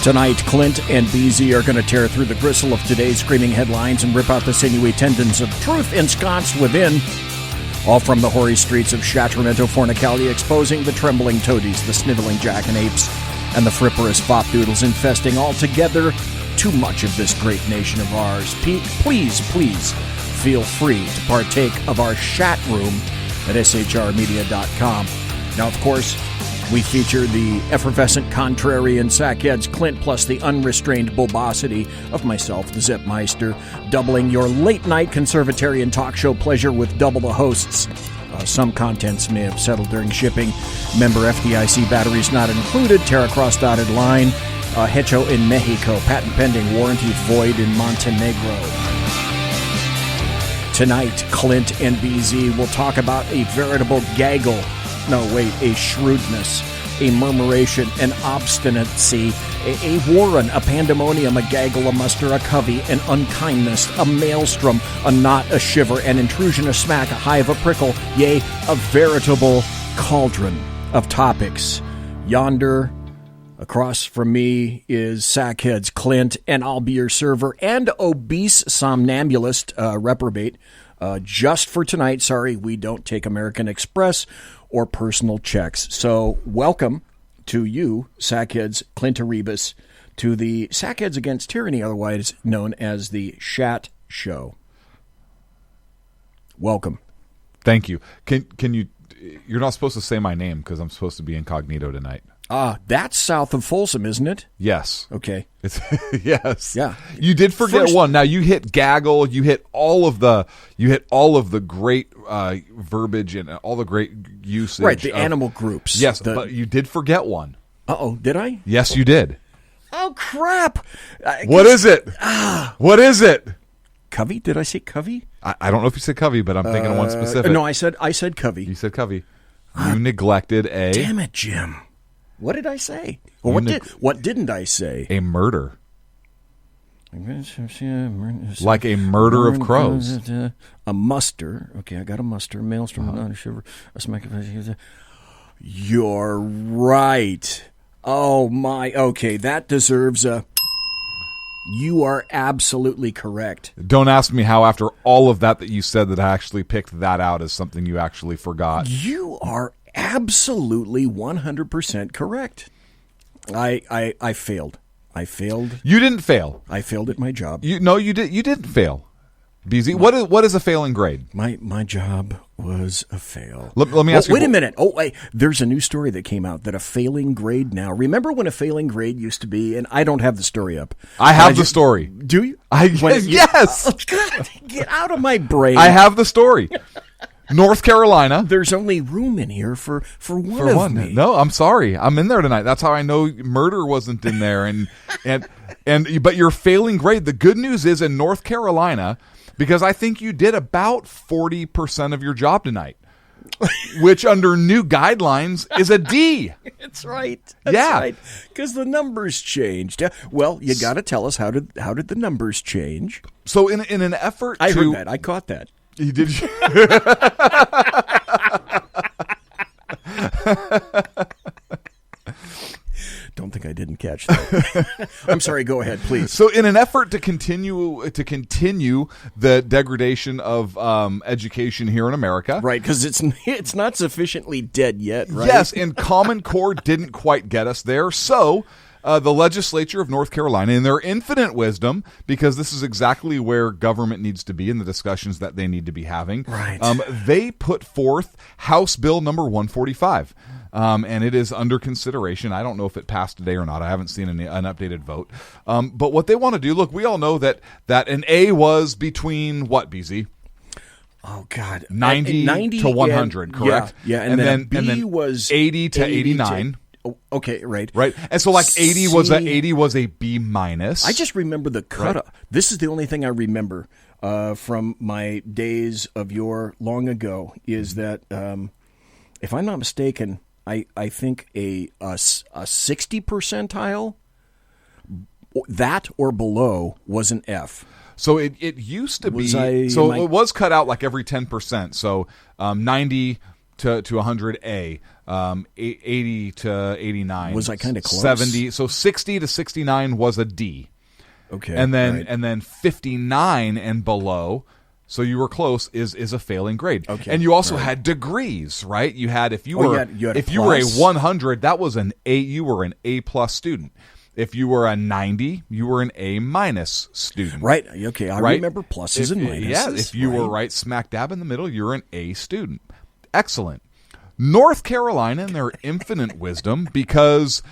Tonight, Clint and BZ are going to tear through the gristle of today's screaming headlines and rip out the sinewy tendons of truth ensconced within. All from the hoary streets of Sacramento, Fornicalia, exposing the trembling toadies, the sniveling jackanapes, and the fripperous fop-doodles infesting altogether too much of this great nation of ours. Please feel free to partake of our chat room at shrmedia.com. Now, of course, we feature the effervescent contrarian sackheads Clint plus the unrestrained bulbosity of myself, the Zipmeister, doubling your late-night conservatarian talk show pleasure with double the hosts. Some contents may have settled during shipping. Member FDIC batteries not included. Terra Cross dotted line. Hecho in Mexico. Patent pending. Warranty void in Montenegro. Tonight, Clint and BZ will talk about a veritable gaggle. No, wait, a shrewdness, a murmuration, an obstinacy, a warren, a pandemonium, a gaggle, a muster, a covey, an unkindness, a maelstrom, a knot, a shiver, an intrusion, a smack, a hive, a prickle, yea, a veritable cauldron of topics. Yonder, across from me, is Sackheads Clint, and I'll be your server, and obese somnambulist reprobate. Just for tonight, sorry, we don't take American Express or personal checks. So welcome to you, Sackheads Clint Erebus, to the Sackheads Against Tyranny, otherwise known as the Shat Show. Welcome. Thank you. Can you? You're not supposed to say my name because I'm supposed to be incognito tonight. That's south of Folsom, isn't it? Yes. Okay. It's yes. Yeah. You did forget one. Now you hit gaggle. You hit all of the great verbiage and all the great usage. Right. The animal groups. Yes, but you did forget one. Uh-oh. Did I? Yes, you did. Oh crap! What is it? What is it? Covey? Did I say covey? I don't know if you said covey, but I'm thinking of one specific. No, I said covey. You said covey. You neglected a. Damn it, Jim. What did I say? Well, what didn't I say? A murder. Like a murder of crows. A muster. Okay, I got a muster. Maelstrom, not a shiver. A smack of. You're right. Oh, my. Okay, that deserves a. You are absolutely correct. Don't ask me how after all of that you said that I actually picked that out as something you actually forgot. You are absolutely 100% correct. I failed. I failed. You didn't fail. I failed at my job. You didn't fail. BZ, what is a failing grade? My job was a fail. Let me ask you. Wait a minute. Oh, wait. There's a new story that came out that a failing grade now. Remember when a failing grade used to be? And I don't have the story up. I have the story. Do you? Yes. Oh, God, get out of my brain. I have the story. North Carolina. There's only room in here for one of me. No, I'm sorry. I'm in there tonight. That's how I know murder wasn't in there. But your failing grade. The good news is in North Carolina, because I think you did about 40% of your job tonight, which under new guidelines is a D. That's right. That's right. Because the numbers changed. Well, you got to tell us how did the numbers change? So in an effort, I heard that. I caught that. You did. Don't think I didn't catch that. I'm sorry. Go ahead, please. So, in an effort to continue the degradation of education here in America, right? Because it's not sufficiently dead yet, right? Yes, and Common Core didn't quite get us there. So, the legislature of North Carolina, in their infinite wisdom, because this is exactly where government needs to be in the discussions that they need to be having, right? They put forth House Bill number 145. And it is under consideration. I don't know if it passed today or not. I haven't seen an updated vote. But what they want to do, look, we all know that an A was between what, BZ? Oh, God. 90 to 100, correct? Yeah, and then B was 80 to 89. Okay, right. Right. And so like 80 was a B minus. I just remember the cutoff. Right. This is the only thing I remember from my days of yore long ago is that, if I'm not mistaken, I think a 60 percentile, that or below, was an F. So it used to be. It was cut out like every 10%. So 90 to 100A, 80 to 89. Was I kind of close? 70. So 60 to 69 was a D. Okay. And then right. and then 59 and below, so you were close, is a failing grade. Okay. And you also had degrees, right? You had if you were you had a if you were a plus. 100, that was an A. You were an A plus student. If you were a 90, you were an A minus student. Right. Okay. I remember pluses and minuses. Yeah. If you were right smack dab in the middle, you're an A student. Excellent. North Carolina, in their infinite wisdom, because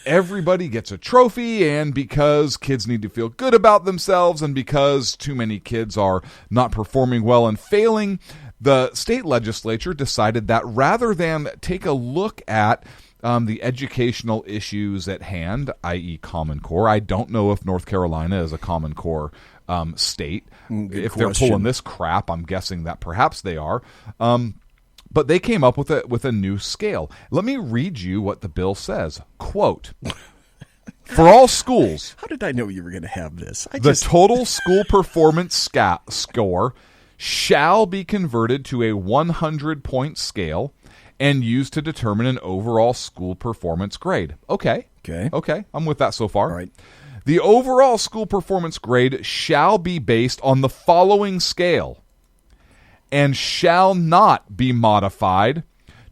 everybody gets a trophy, and because kids need to feel good about themselves, and because too many kids are not performing well and failing, the state legislature decided that rather than take a look at the educational issues at hand, i.e. Common Core. I don't know if North Carolina is a Common Core state. If they're pulling this crap, I'm guessing that perhaps they are. But they came up with a new scale. Let me read you what the bill says. Quote, for all schools, How did I know you were going to have this? the total school performance score shall be converted to a 100-point scale and used to determine an overall school performance grade. Okay. I'm with that so far. All right. The overall school performance grade shall be based on the following scale and shall not be modified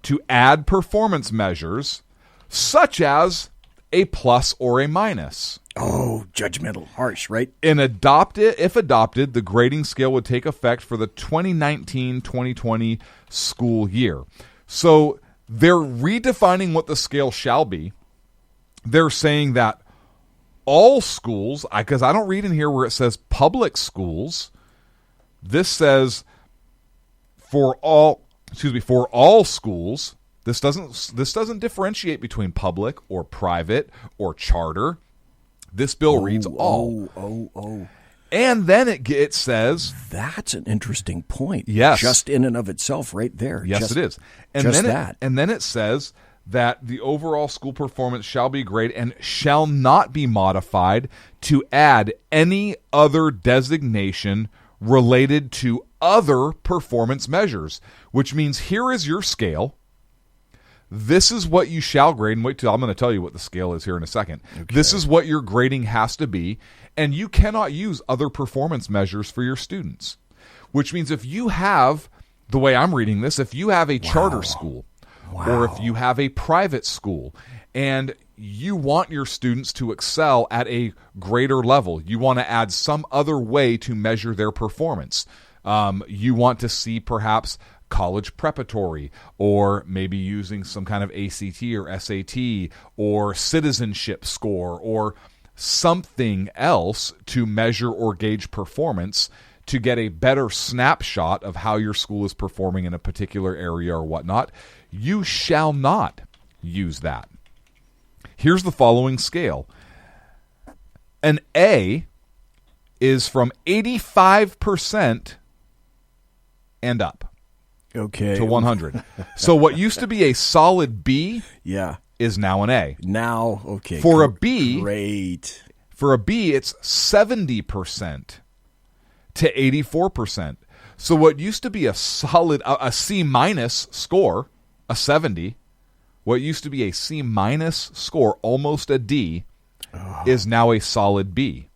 to add performance measures such as a plus or a minus. Oh, judgmental, harsh, right? If adopted, the grading scale would take effect for the 2019-2020 school year. So they're redefining what the scale shall be. They're saying that all schools, because I don't read in here where it says public schools. This says for all schools. This doesn't differentiate between public or private or charter. This bill reads all. Oh. And then it says... That's an interesting point. Yes. Just in and of itself right there. Yes, it is. And then it says that the overall school performance shall be grade and shall not be modified to add any other designation related to other performance measures, which means here is your scale. This is what you shall grade. And wait till I'm going to tell you what the scale is here in a second. Okay. This is what your grading has to be. And you cannot use other performance measures for your students, which means if you have, the way I'm reading this, if you have a charter school or if you have a private school and you want your students to excel at a greater level, you want to add some other way to measure their performance. You want to see perhaps college preparatory, or maybe using some kind of ACT or SAT or citizenship score or something else to measure or gauge performance to get a better snapshot of how your school is performing in a particular area or whatnot. You shall not use that. Here's the following scale. An A is from 85% and up. Okay. To 100. So what used to be a solid B is now an A. Now, okay. For a B, great. For a B, it's 70% to 84%. So what used to be a solid, a C minus score, a 70, what used to be a C minus score, almost a D, is now a solid B.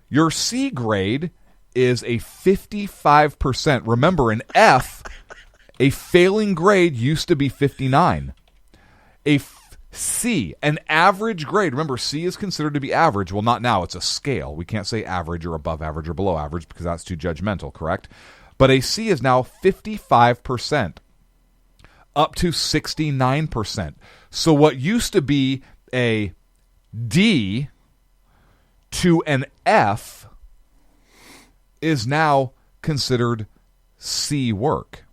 Your C grade is a 55%. Remember, an F, a failing grade used to be 59. C, an average grade. Remember, C is considered to be average. Well, not now. It's a scale. We can't say average or above average or below average because that's too judgmental, correct? But a C is now 55%, up to 69%. So what used to be a D to an F is now considered C work.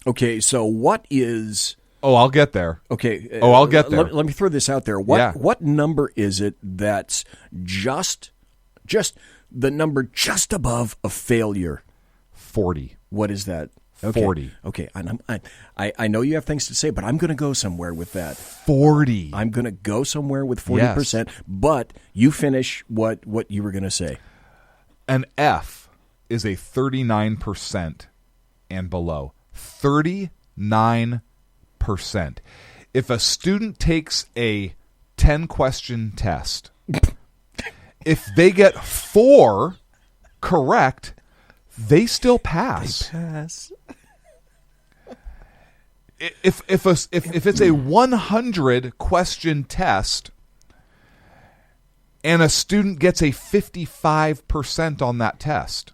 Okay, so what is... Oh, I'll get there. Okay. I'll get there. Let me throw this out there. What number is it that's just the number just above a failure? 40. What is that? Okay. 40. Okay, and I know you have things to say, but I'm going to go somewhere with that. 40. I'm going to go somewhere with 40%, but you finish what you were going to say. An F is a 39% and below. 39%. If a student takes a 10-question test, if they get 4 correct, they still pass. They pass. If it's a 100-question test and a student gets a 55% on that test,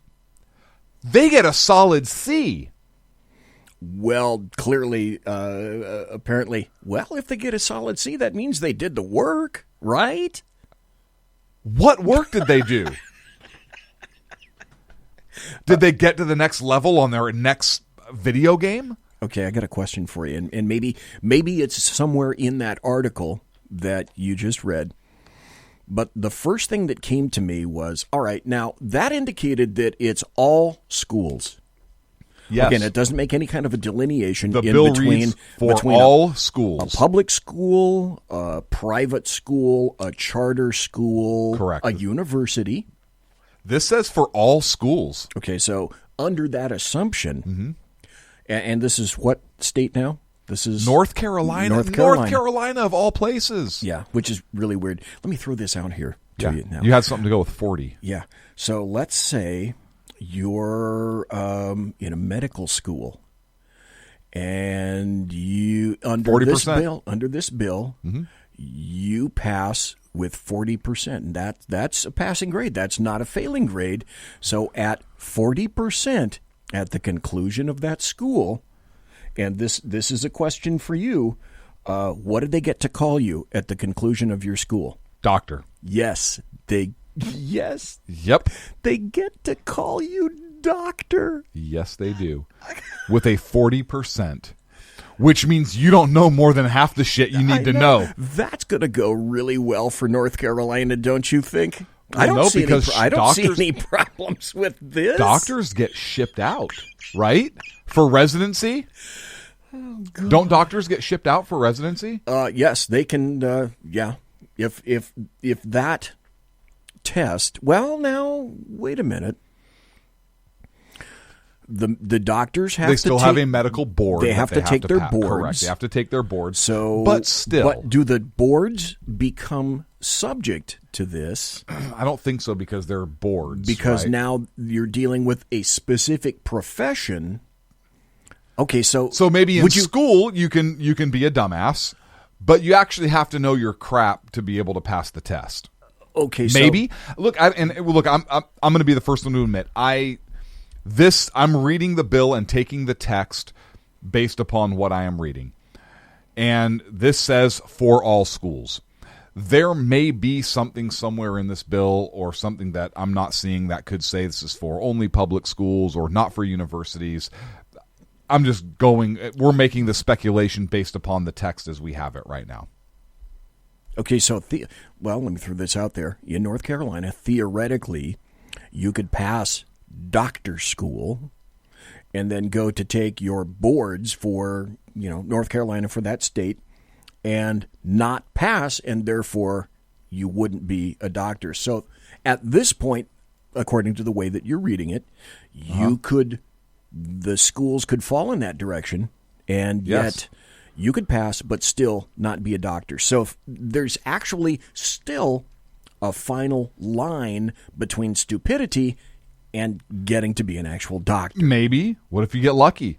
they get a solid C. Well, clearly, apparently, if they get a solid C, that means they did the work, right? What work did they do? Did they get to the next level on their next video game? Okay, I got a question for you, and maybe it's somewhere in that article that you just read. But the first thing that came to me was, all right, now that indicated that it's all schools. Yes. Again, it doesn't make any kind of a delineation the bill reads for all schools. A public school, a private school, a charter school, correct, a university. This says for all schools. Okay, so under that assumption, and this is what state now? This is North Carolina. North Carolina of all places. Yeah, which is really weird. Let me throw this out here to you now. You had something to go with 40. Yeah. So let's say you're in a medical school, and you under 40%. this bill, you pass with 40%. And that's a passing grade. That's not a failing grade. So at 40%, at the conclusion of that school, and this is a question for you, what did they get to call you at the conclusion of your school? Doctor. Yes. Yes. Yep. They get to call you doctor. Yes, they do. With a 40%, which means you don't know more than half the shit you need to know. That's going to go really well for North Carolina, don't you think? I don't see any problems with this. Doctors get shipped out, right? For residency? Oh, God. Don't doctors get shipped out for residency? Yes, they can. Yeah. If that test. Well, now wait a minute. The doctors have. They still have a medical board. They have to take their boards. Correct. They have to take their boards. So, but still, but do the boards become subject to this? I don't think so, because they're boards. Because right? now you're dealing with a specific profession. Okay, so maybe in school you can be a dumbass, but you actually have to know your crap to be able to pass the test. Okay, maybe. Look, I'm going to be the first one to admit I'm reading the bill and taking the text based upon what I am reading, and this says for all schools. There may be something somewhere in this bill or something that I'm not seeing that could say this is for only public schools or not for universities. I'm just we're making the speculation based upon the text as we have it right now. Okay, so, let me throw this out there. In North Carolina, theoretically, you could pass doctor school and then go to take your boards for, North Carolina for that state and not pass, and therefore you wouldn't be a doctor. So at this point, according to the way that you're reading it, the schools could fall in that direction, and yet you could pass but still not be a doctor. So there's actually still a final line between stupidity and getting to be an actual doctor. Maybe. What if you get lucky?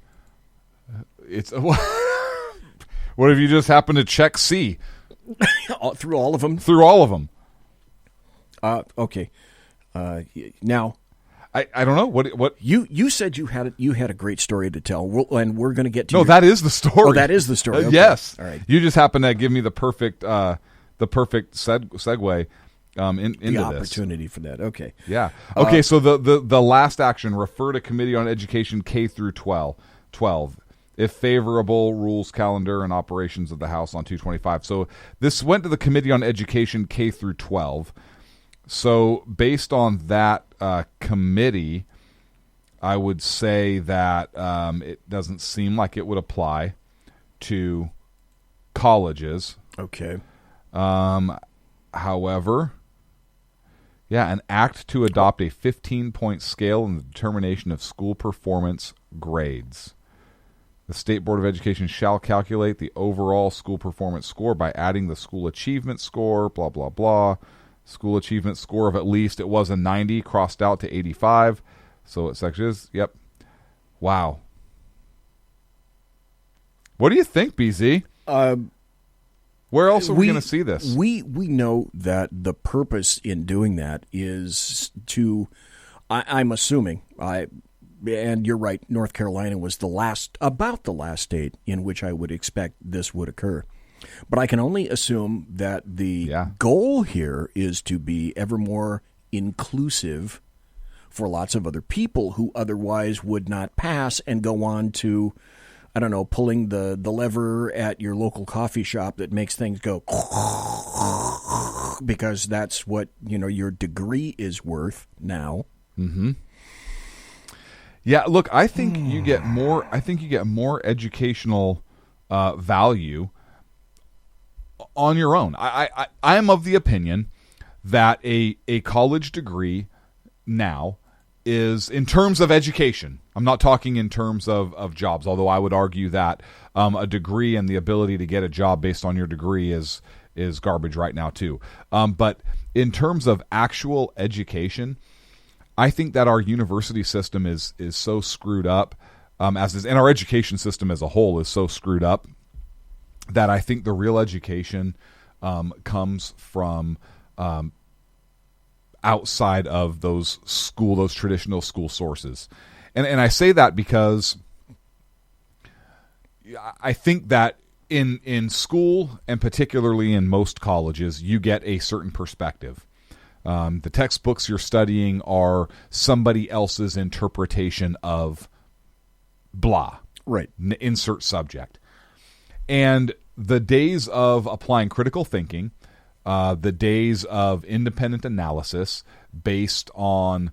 What if you just happen to check C? Through all of them? Through all of them. Okay. Now, I don't know what you said you had a great story to tell, and we're going to get to. No, that is the story. Oh, that is the story. Okay. Yes. All right. You just happen to give me the perfect segue into the opportunity for that. Okay. Yeah. Okay. So the last action: refer to Committee on Education K through 12. If favorable, rules, calendar, and operations of the House on 225. So this went to the Committee on Education K through 12. So based on that committee, I would say that it doesn't seem like it would apply to colleges. Okay. However, an act to adopt a 15-point scale in the determination of school performance grades. The State Board of Education shall calculate the overall school performance score by adding the school achievement score, blah, blah, blah. School achievement score of at least, it was a 90, crossed out to 85. So it actually is, yep. Wow. What do you think, BZ? Where else are we going to see this? We know that the purpose in doing that is to, I'm assuming, and you're right, North Carolina was about the last state in which I would expect this would occur. But I can only assume that the goal here is to be ever more inclusive for lots of other people who otherwise would not pass and go on to, I don't know, pulling the lever at your local coffee shop that makes things go because that's what, your degree is worth now. Mm-hmm. Yeah, look, I think you get more educational value on your own. I am of the opinion that a college degree now is, in terms of education, I'm not talking in terms of jobs, although I would argue that a degree and the ability to get a job based on your degree is garbage right now too. But in terms of actual education, I think that our university system is so screwed up, and our education system as a whole is so screwed up, that I think the real education comes from outside of those traditional school sources. And I say that because I think that in school, and particularly in most colleges, you get a certain perspective. The textbooks you're studying are somebody else's interpretation of blah. Right. Insert subject. And the days of applying critical thinking, the days of independent analysis based on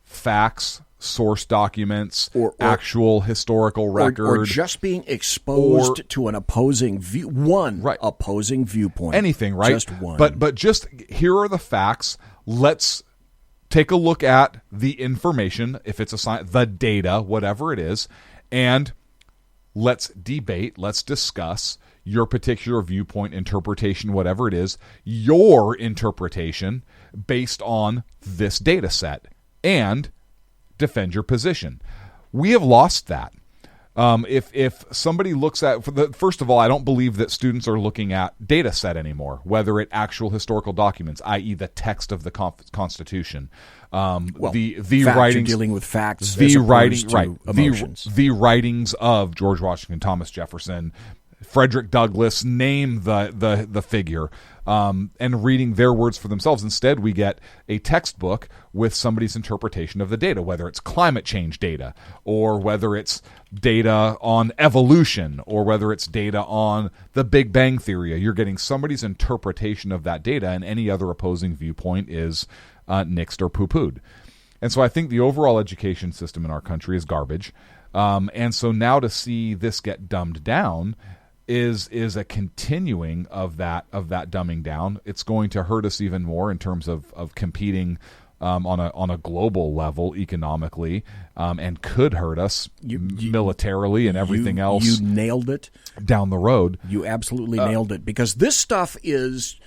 facts, source documents, or actual historical record, or just being exposed to an opposing view, opposing viewpoint, anything, right? Just one. But just here are the facts. Let's take a look at the information, if it's the data, whatever it is, and let's debate. Let's discuss your particular viewpoint, interpretation, whatever it is, your interpretation based on this data set, and defend your position. We have lost that. If somebody looks at, first of all, I don't believe that students are looking at data set anymore, whether it actual historical documents, i.e. the text of the Constitution, the writings, dealing with facts, the emotions, the writings of George Washington, Thomas Jefferson, Frederick Douglass, name the figure, and reading their words for themselves. Instead, we get a textbook with somebody's interpretation of the data, whether it's climate change data, or whether it's data on evolution, or whether it's data on the Big Bang Theory. You're getting somebody's interpretation of that data, and any other opposing viewpoint is nixed or poo-pooed. And so I think the overall education system in our country is garbage. And so now to see this get dumbed down is a continuing of that dumbing down. It's going to hurt us even more in terms of competing on a global level economically, and could hurt us militarily and everything else. You nailed it down the road. You absolutely nailed it, because this stuff is,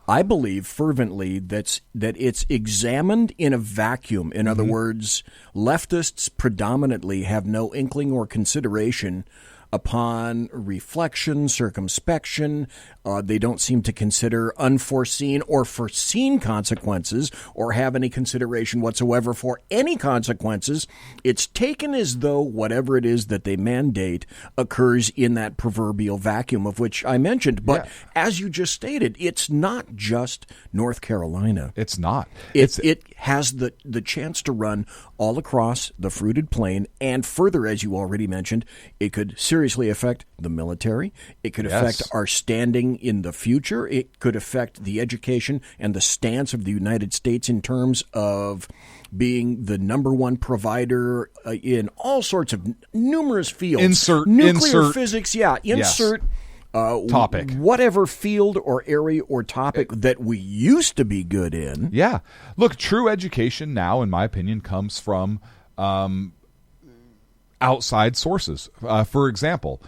I believe fervently, that it's examined in a vacuum. In other words, leftists predominantly have no inkling or consideration upon reflection, circumspection. They don't seem to consider unforeseen or foreseen consequences, or have any consideration whatsoever for any consequences. It's taken as though whatever it is that they mandate occurs in that proverbial vacuum of which I mentioned. But as you just stated, it's not just North Carolina. It's not. It has the chance to run all across the fruited plain, and further, as you already mentioned, it could seriously affect the military. It could affect our standing in the future. It could affect the education and the stance of the United States in terms of being the number one provider in all sorts of numerous fields. Insert physics, topic, whatever field or area or topic that we used to be good in. Yeah, look, true education now, in my opinion, comes from outside sources. For example,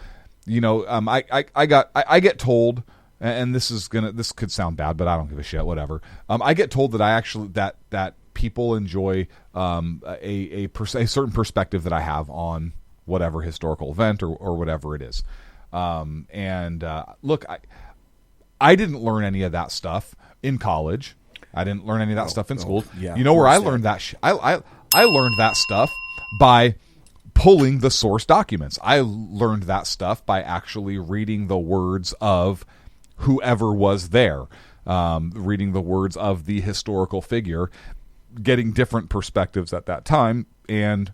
I get told, and this could sound bad, but I don't give a shit. Whatever. I get told that that people enjoy a certain perspective that I have on whatever historical event or whatever it is. Look, I didn't learn any of that stuff in college. I didn't learn any of that stuff in school. Yeah, you know where I learned that? I learned that stuff by pulling the source documents. I learned that stuff by actually reading the words of whoever was there, reading the words of the historical figure, getting different perspectives at that time, and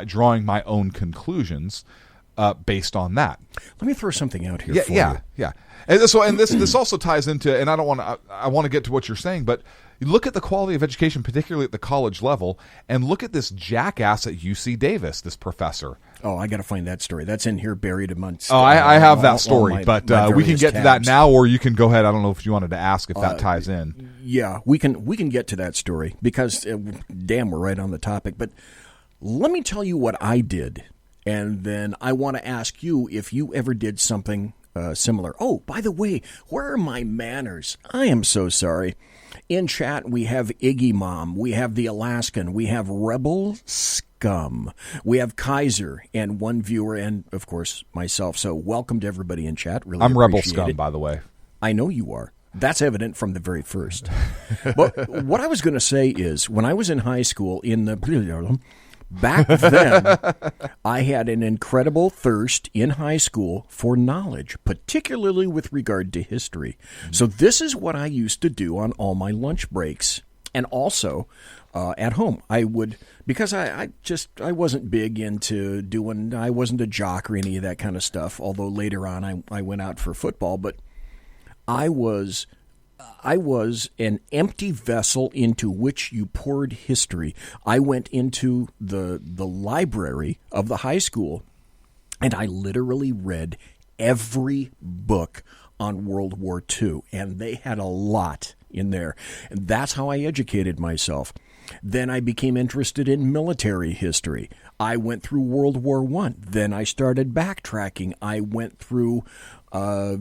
drawing my own conclusions based on that. Let me throw something out here for you. Yeah. And this also ties into, and I want to get to what you're saying, but you look at the quality of education, particularly at the college level, and look at this jackass at UC Davis, this professor. Oh, I got to find that story. That's in here buried amongst. Oh, I have that story, but we can get tabs. to that now, or you can go ahead. I don't know if you wanted to ask if that ties in. Yeah, we can get to that story because, damn, we're right on the topic. But let me tell you what I did, and then I want to ask you if you ever did something similar. Oh, by the way, where are my manners? I am so sorry. In chat, we have Iggy Mom, we have the Alaskan, we have Rebel Scum, we have Kaiser, and one viewer, and of course myself. So welcome to everybody in chat. Really, I'm Rebel Scum, by the way. I know you are. That's evident from the very first. But what I was going to say is, when I was in high school, back then, I had an incredible thirst in high school for knowledge, particularly with regard to history. So this is what I used to do on all my lunch breaks. And also at home, I would, because I wasn't big into I wasn't a jock or any of that kind of stuff, although later on I went out for football, but I was an empty vessel into which you poured history. I went into the library of the high school, and I literally read every book on World War II, and they had a lot in there. And that's how I educated myself. Then I became interested in military history. I went through World War I. Then I started backtracking. I went through I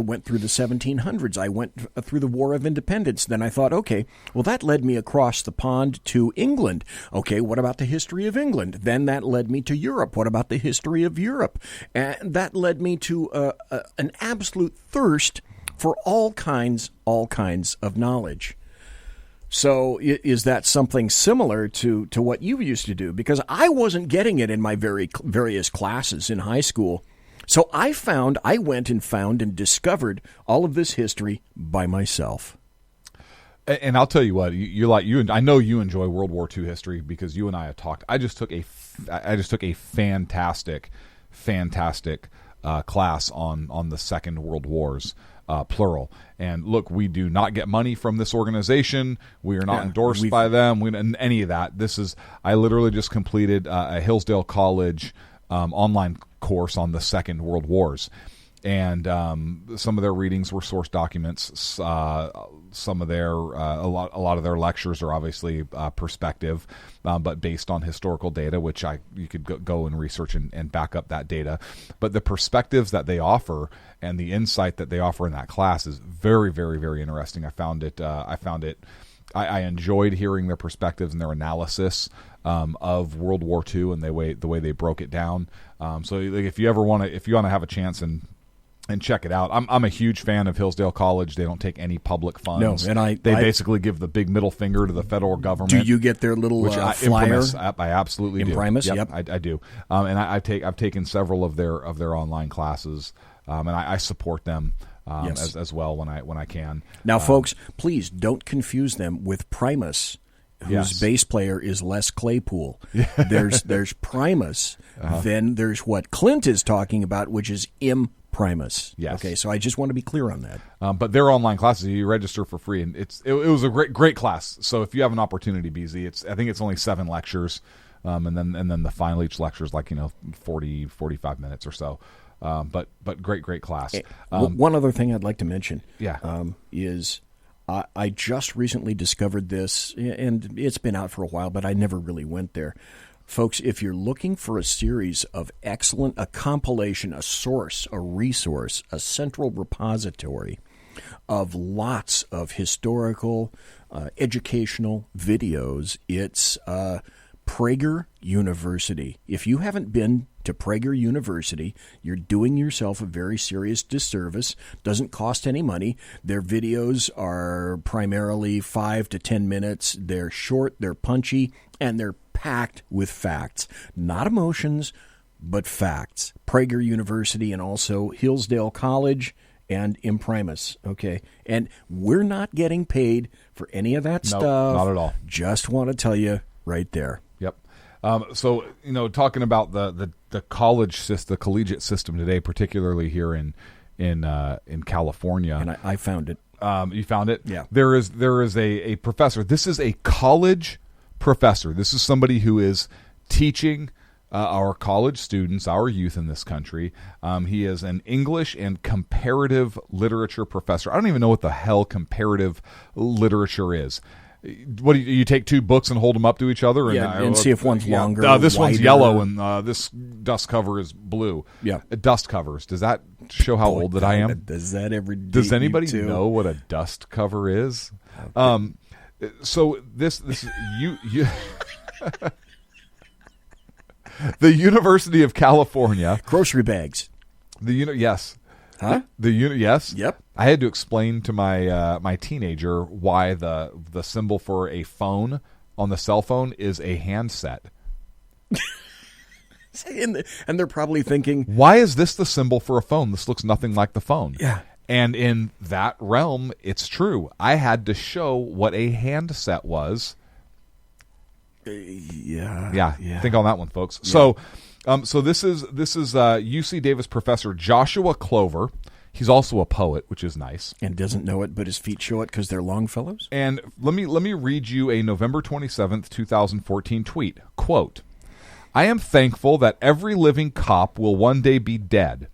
went through the 1700s. I went through the War of Independence. Then I thought, okay, well, that led me across the pond to England. Okay, what about the history of England? Then that led me to Europe. What about the history of Europe? And that led me to an absolute thirst for all kinds of knowledge. So is that something similar to what you used to do? Because I wasn't getting it in my various classes in high school. So I went and found and discovered all of this history by myself. And I'll tell you what, I know you enjoy World War II history because you and I have talked. I just took a fantastic class on the Second World Wars, plural. And look, we do not get money from this organization. We are not endorsed by them. Any of that. I literally just completed a Hillsdale College online course on the Second World Wars, and some of their readings were source documents. Some of their a lot of their lectures are obviously perspective, but based on historical data, which you could go and research and back up that data. But the perspectives that they offer and the insight that they offer in that class is very, very, very interesting. I enjoyed hearing their perspectives and their analysis of World War II and the way they broke it down. So if you want to have a chance and check it out, I'm a huge fan of Hillsdale College. They don't take any public funds. No, and they basically give the big middle finger to the federal government. Do you get their little flyer? I absolutely do. Imprimus, yep. Yep. I do. And I've taken several of their online classes, and I support them. Yes. as well when I can. Now, folks, please don't confuse them with Primus, whose bass player is Les Claypool. There's Primus. Then there's what Clint is talking about, which is Imprimus. Yes. Okay, so I just want to be clear on that. But their online classes, you register for free, and it was a great class. So if you have an opportunity, BZ, I think it's only 7 lectures, and then the final each lecture is 40, 45 minutes or so. But great class. One other thing I'd like to mention is I just recently discovered this, and it's been out for a while, but I never really went there. Folks, if you're looking for a series of a compilation, a source, a resource, a central repository of lots of historical, educational videos, it's Prager University. If you haven't been to Prager University, you're doing yourself a very serious disservice. Doesn't cost any money. Their videos are primarily 5 to 10 minutes. They're short, they're punchy, and they're packed with facts. Not emotions, but facts. Prager University and also Hillsdale College and Imprimis, okay? And we're not getting paid for any of that stuff. Not at all. Just want to tell you right there. Yep. So, talking about the college system, the collegiate system today, particularly here in California. And I found it. You found it? Yeah. There is a professor. This is a college professor. This is somebody who is teaching our college students, our youth in this country. He is an English and comparative literature professor. I don't even know what the hell comparative literature is. What do you take two books and hold them up to each other and see if one's longer? This wider. One's yellow and this dust cover is blue. Yeah, dust covers. Does that show how old that I am? Does that ever? Does anybody know what a dust cover is? Okay. So this you the University of California grocery bags. Yes. Huh? Yes. Yep. I had to explain to my my teenager why the symbol for a phone on the cell phone is a handset. And they're probably thinking, why is this the symbol for a phone? This looks nothing like the phone. Yeah. And in that realm, it's true. I had to show what a handset was. Yeah. Think on that one, folks. Yeah. So this is UC Davis professor Joshua Clover. He's also a poet, which is nice. And doesn't know it, but his feet show it because they're Longfellows. And let me read you a November 27th, 2014 tweet. Quote, "I am thankful that every living cop will one day be dead.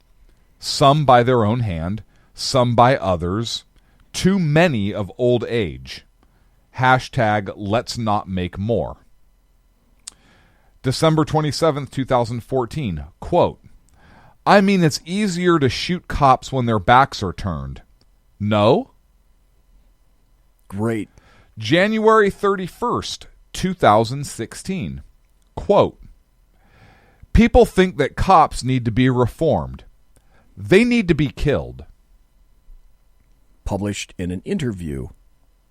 Some by their own hand, some by others. Too many of old age. Hashtag let's not make more." December 27th, 2014, quote, "I mean, it's easier to shoot cops when their backs are turned. No?" Great. January 31st, 2016, quote, "People think that cops need to be reformed. They need to be killed." Published in an interview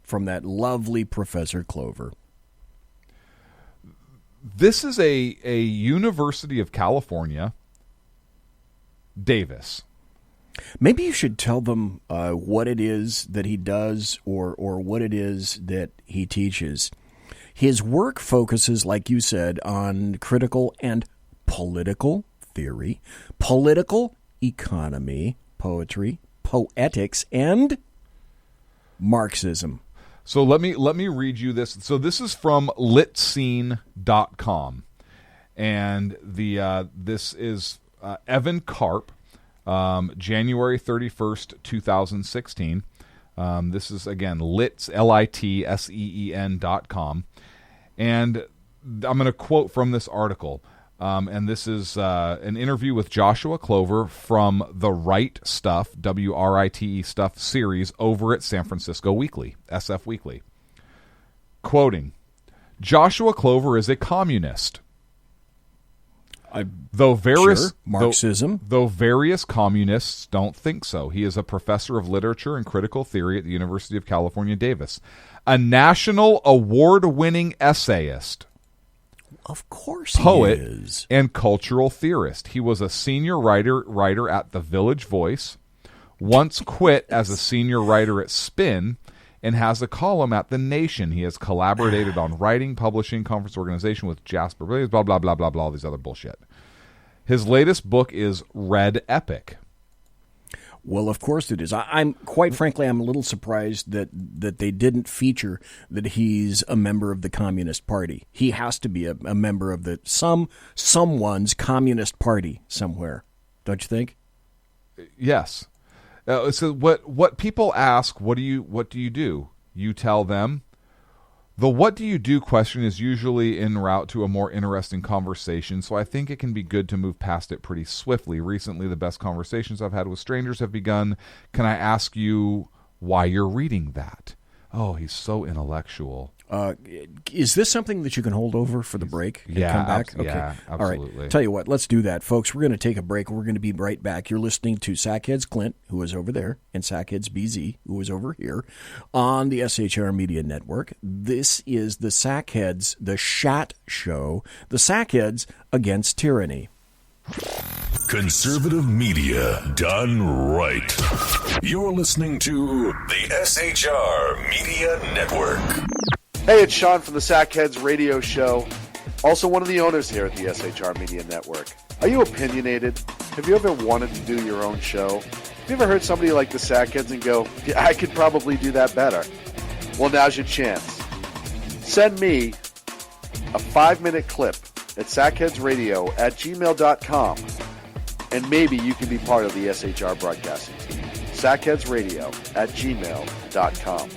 from that lovely Professor Clover. This is a University of California, Davis. Maybe you should tell them what it is that he does or what it is that he teaches. His work focuses, like you said, on critical and political theory, political economy, poetry, poetics, and Marxism. So let me read you this. So this is from litscene.com. And this is Evan Karp, January 31st, 2016. This is, again, LITSEEN.com. And I'm going to quote from this article. And this is an interview with Joshua Clover from the Right Stuff, WRITE Stuff series over at San Francisco Weekly, SF Weekly. Quoting, "Joshua Clover is a communist. Marxism. Though various communists don't think so. He is a professor of literature and critical theory at the University of California, Davis. A national award-winning essayist. Of course Poet he is. And cultural theorist. He was a senior writer at The Village Voice, once quit as a senior writer at Spin, and has a column at The Nation. He has collaborated on writing, publishing, conference organization with Jasper, blah, blah, blah, blah, blah, all these other bullshit. His latest book is Red Epic." Well, of course it is. I'm quite frankly, I'm a little surprised that they didn't feature that he's a member of the Communist Party. He has to be a member of the someone's Communist Party somewhere, don't you think? Yes. So what people ask, what do you do? You tell them, The what do you do question is usually en route to a more interesting conversation, so I think it can be good to move past it pretty swiftly. Recently, the best conversations I've had with strangers have begun. Can I ask you why you're reading that? Oh, he's so intellectual. Is this something that you can hold over for the break and come back? Okay. Yeah, absolutely. All right. Tell you what, let's do that, folks. We're going to take a break. We're going to be right back. You're listening to Heads CLINT, who is over there, and Heads BZ, who is over here, on the SHR Media Network. This is the Heads, the Shat Show, the Heads against tyranny. Conservative media done right. You're listening to the SHR Media Network. Hey, it's Sean from the Sackheads radio show, also one of the owners here at the SHR Media Network. Are you opinionated? Have you ever wanted to do your own show? Have you ever heard somebody like the Sackheads and go, yeah, I could probably do that better? Well, now's your chance. Send me a 5-minute clip at sackheadsradio@gmail.com, and maybe you can be part of the SHR broadcasting team. sackheadsradio@gmail.com.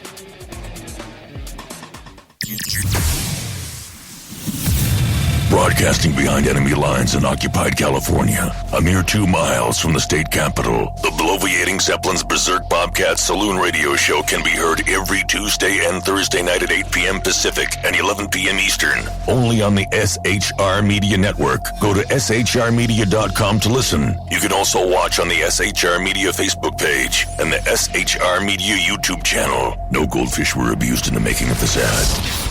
Broadcasting behind enemy lines in occupied California, a mere 2 miles from the state capital, the bloviating Zeppelin's Berserk Bobcats Saloon radio show can be heard every Tuesday and Thursday night at 8 p.m. Pacific and 11 p.m. Eastern, only on the SHR Media Network. Go to shrmedia.com to listen. You can also watch on the SHR Media Facebook page and the SHR Media YouTube channel. No goldfish were abused in the making of this ad.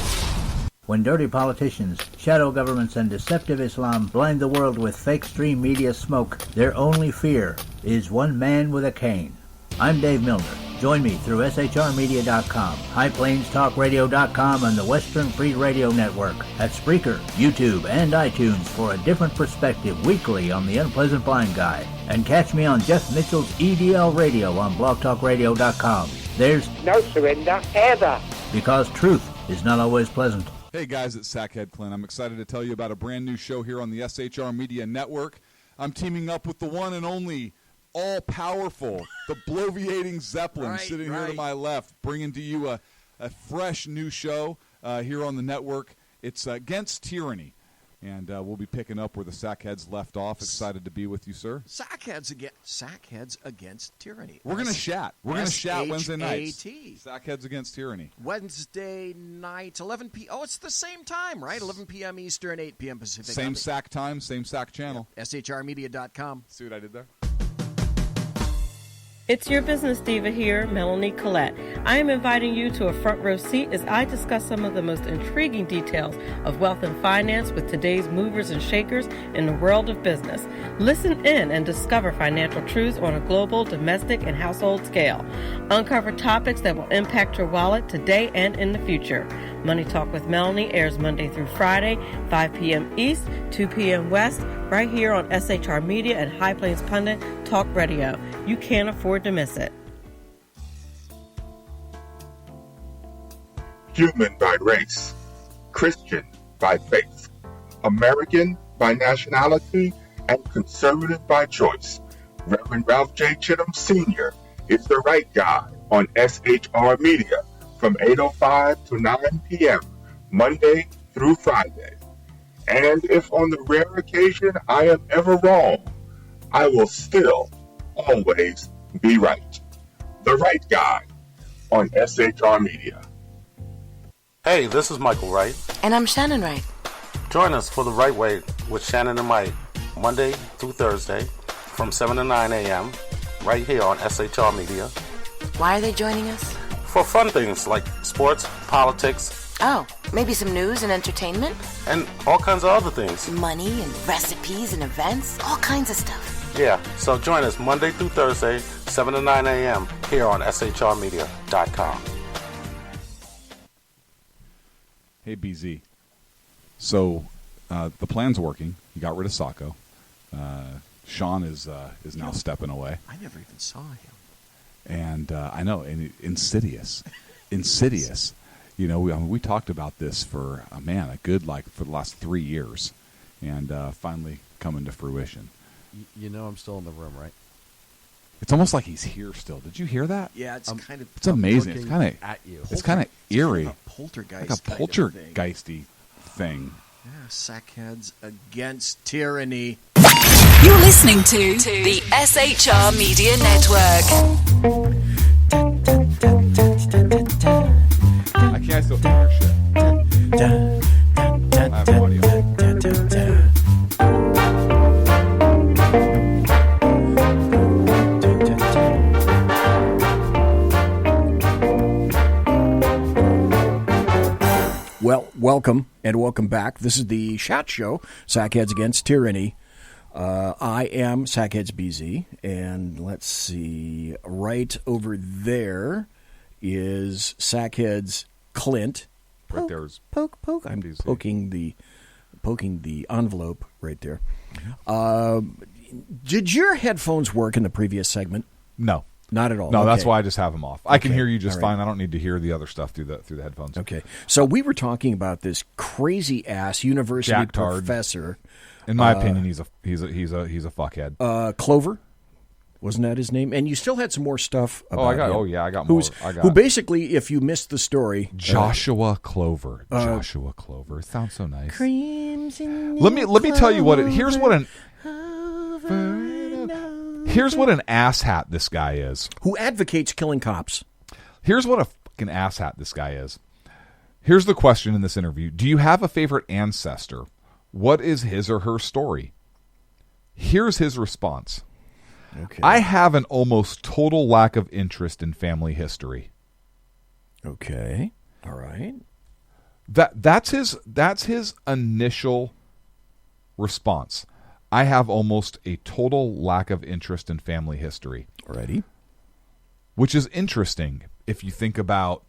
When dirty politicians, shadow governments, and deceptive Islam blind the world with fake stream media smoke, their only fear is one man with a cane. I'm Dave Milner. Join me through shrmedia.com, highplains.talkradio.com, and the Western Free Radio Network at Spreaker, YouTube, and iTunes for a different perspective weekly on the Unpleasant Blind Guy. And catch me on Jeff Mitchell's EDL Radio on blogtalkradio.com. There's no surrender ever, because truth is not always pleasant. Hey guys, it's Head CLINT. I'm excited to tell you about a brand new show here on the SHR Media Network. I'm teaming up with the one and only all-powerful, the bloviating Zeppelin, sitting here to my left, bringing to you a fresh new show here on the network. It's Against Tyranny. And we'll be picking up where the Sackheads left off. Excited to be with you, sir. Sackheads against tyranny. We're going to chat. We're going to chat Wednesday nights. S-H-A-T. Sackheads against tyranny. Wednesday night, 11 p.m. Oh, it's the same time, right? 11 p.m. Eastern, 8 p.m. Pacific. Same sack time, same sack channel. Yep. SHRmedia.com. See what I did there? It's your business diva here, Melanie Collette. I am inviting you to a front row seat as I discuss some of the most intriguing details of wealth and finance with today's movers and shakers in the world of business. Listen in and discover financial truths on a global, domestic, and household scale. Uncover topics that will impact your wallet today and in the future. Money Talk with Melanie airs Monday through Friday, 5 p.m. East, 2 p.m. West, right here on SHR Media and High Plains Pundit Talk Radio. You can't afford to miss it. Human by race, Christian by faith, American by nationality, and conservative by choice. Reverend Ralph J. Chittum Sr. is the right guy on SHR Media from 8:05 to 9 p.m. Monday through Friday. And if on the rare occasion I am ever wrong, I will still always be right. The right guy on SHR Media. Hey, this is Michael Wright. And I'm Shannon Wright. Join us for The Right Way with Shannon and Mike, Monday through Thursday from 7 to 9 a.m. right here on SHR Media. Why are they joining us? For fun things like sports, politics. Oh, maybe some news and entertainment? And all kinds of other things. Money and recipes and events, all kinds of stuff. Yeah, so join us Monday through Thursday, 7 to 9 a.m. here on shrmedia.com. Hey, BZ. So the plan's working. You got rid of Sacco. Sean is now stepping away. I never even saw him. And I know, and insidious. You know, we talked about this for, for the last 3 years. And finally coming to fruition. You know I'm still in the room, right? It's almost like he's here still. Did you hear that? Yeah, it's kind of... It's amazing. It's kind of... at you. It's kind of eerie. poltergeist. Like a kind of thing. poltergeisty thing. Yeah, Sackheads Against Tyranny. You're listening to the SHR Media Network. I can't still hear shit. I have audio. Well, welcome and welcome back. This is the Shot Show, Sackheads Against Tyranny. I am Sackheads BZ, and let's see, right over there is Sackheads Clint. Right there's poke. I'm BZ. poking the envelope right there. Did your headphones work in the previous segment? No. Not at all. No, Okay. that's why I just have them off. I can hear you just All right. fine. I don't need to hear the other stuff through the headphones. Okay. So we were talking about this crazy ass university Jacktard. professor. In my opinion, he's a fuckhead. Clover, wasn't that his name? And you still had some more stuff about him. I got more. Who basically, if you missed the story, Joshua Clover. Joshua Clover. It sounds so nice. creams in Let me tell you what. Here's what an asshat this guy is. who advocates killing cops. Here's what a fucking asshat this guy is. Here's the question in this interview. Do you have a favorite ancestor? What is his or her story? Here's his response. Okay. I have an almost total lack of interest in family history. Okay. All right. That's his initial response. I have almost a total lack of interest in family history. Alrighty. Which is interesting if you think about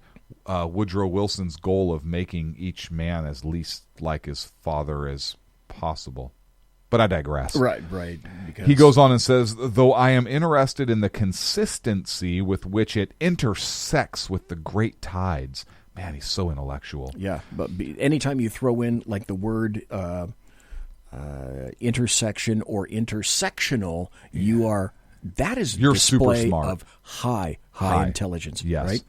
Woodrow Wilson's goal of making each man as least like his father as possible. But I digress. Right. Because He goes on and says, though I am interested in the consistency with which it intersects with the great tides. Man, he's so intellectual. Yeah, but anytime you throw in like the word intersection or intersectional, that is You're display super smart. of high intelligence. Yes.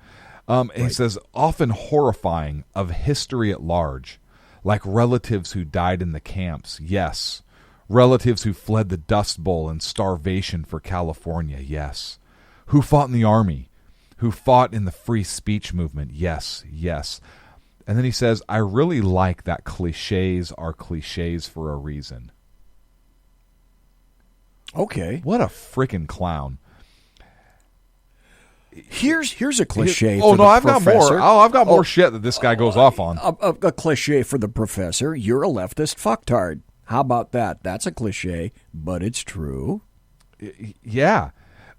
Right. He says, often horrifying of history at large, like relatives who died in the camps. Yes. Relatives who fled the Dust Bowl and starvation for California. Yes. Who fought in the army, who fought in the free speech movement. Yes. And then he says, I really like that cliches are cliches for a reason. Okay. What a freaking clown. Here's a cliche. Oh, for no, the I've got professor. more. I've got more shit that this guy goes off on. A cliche for the professor. You're a leftist fucktard. How about that? That's a cliche, but it's true. Yeah.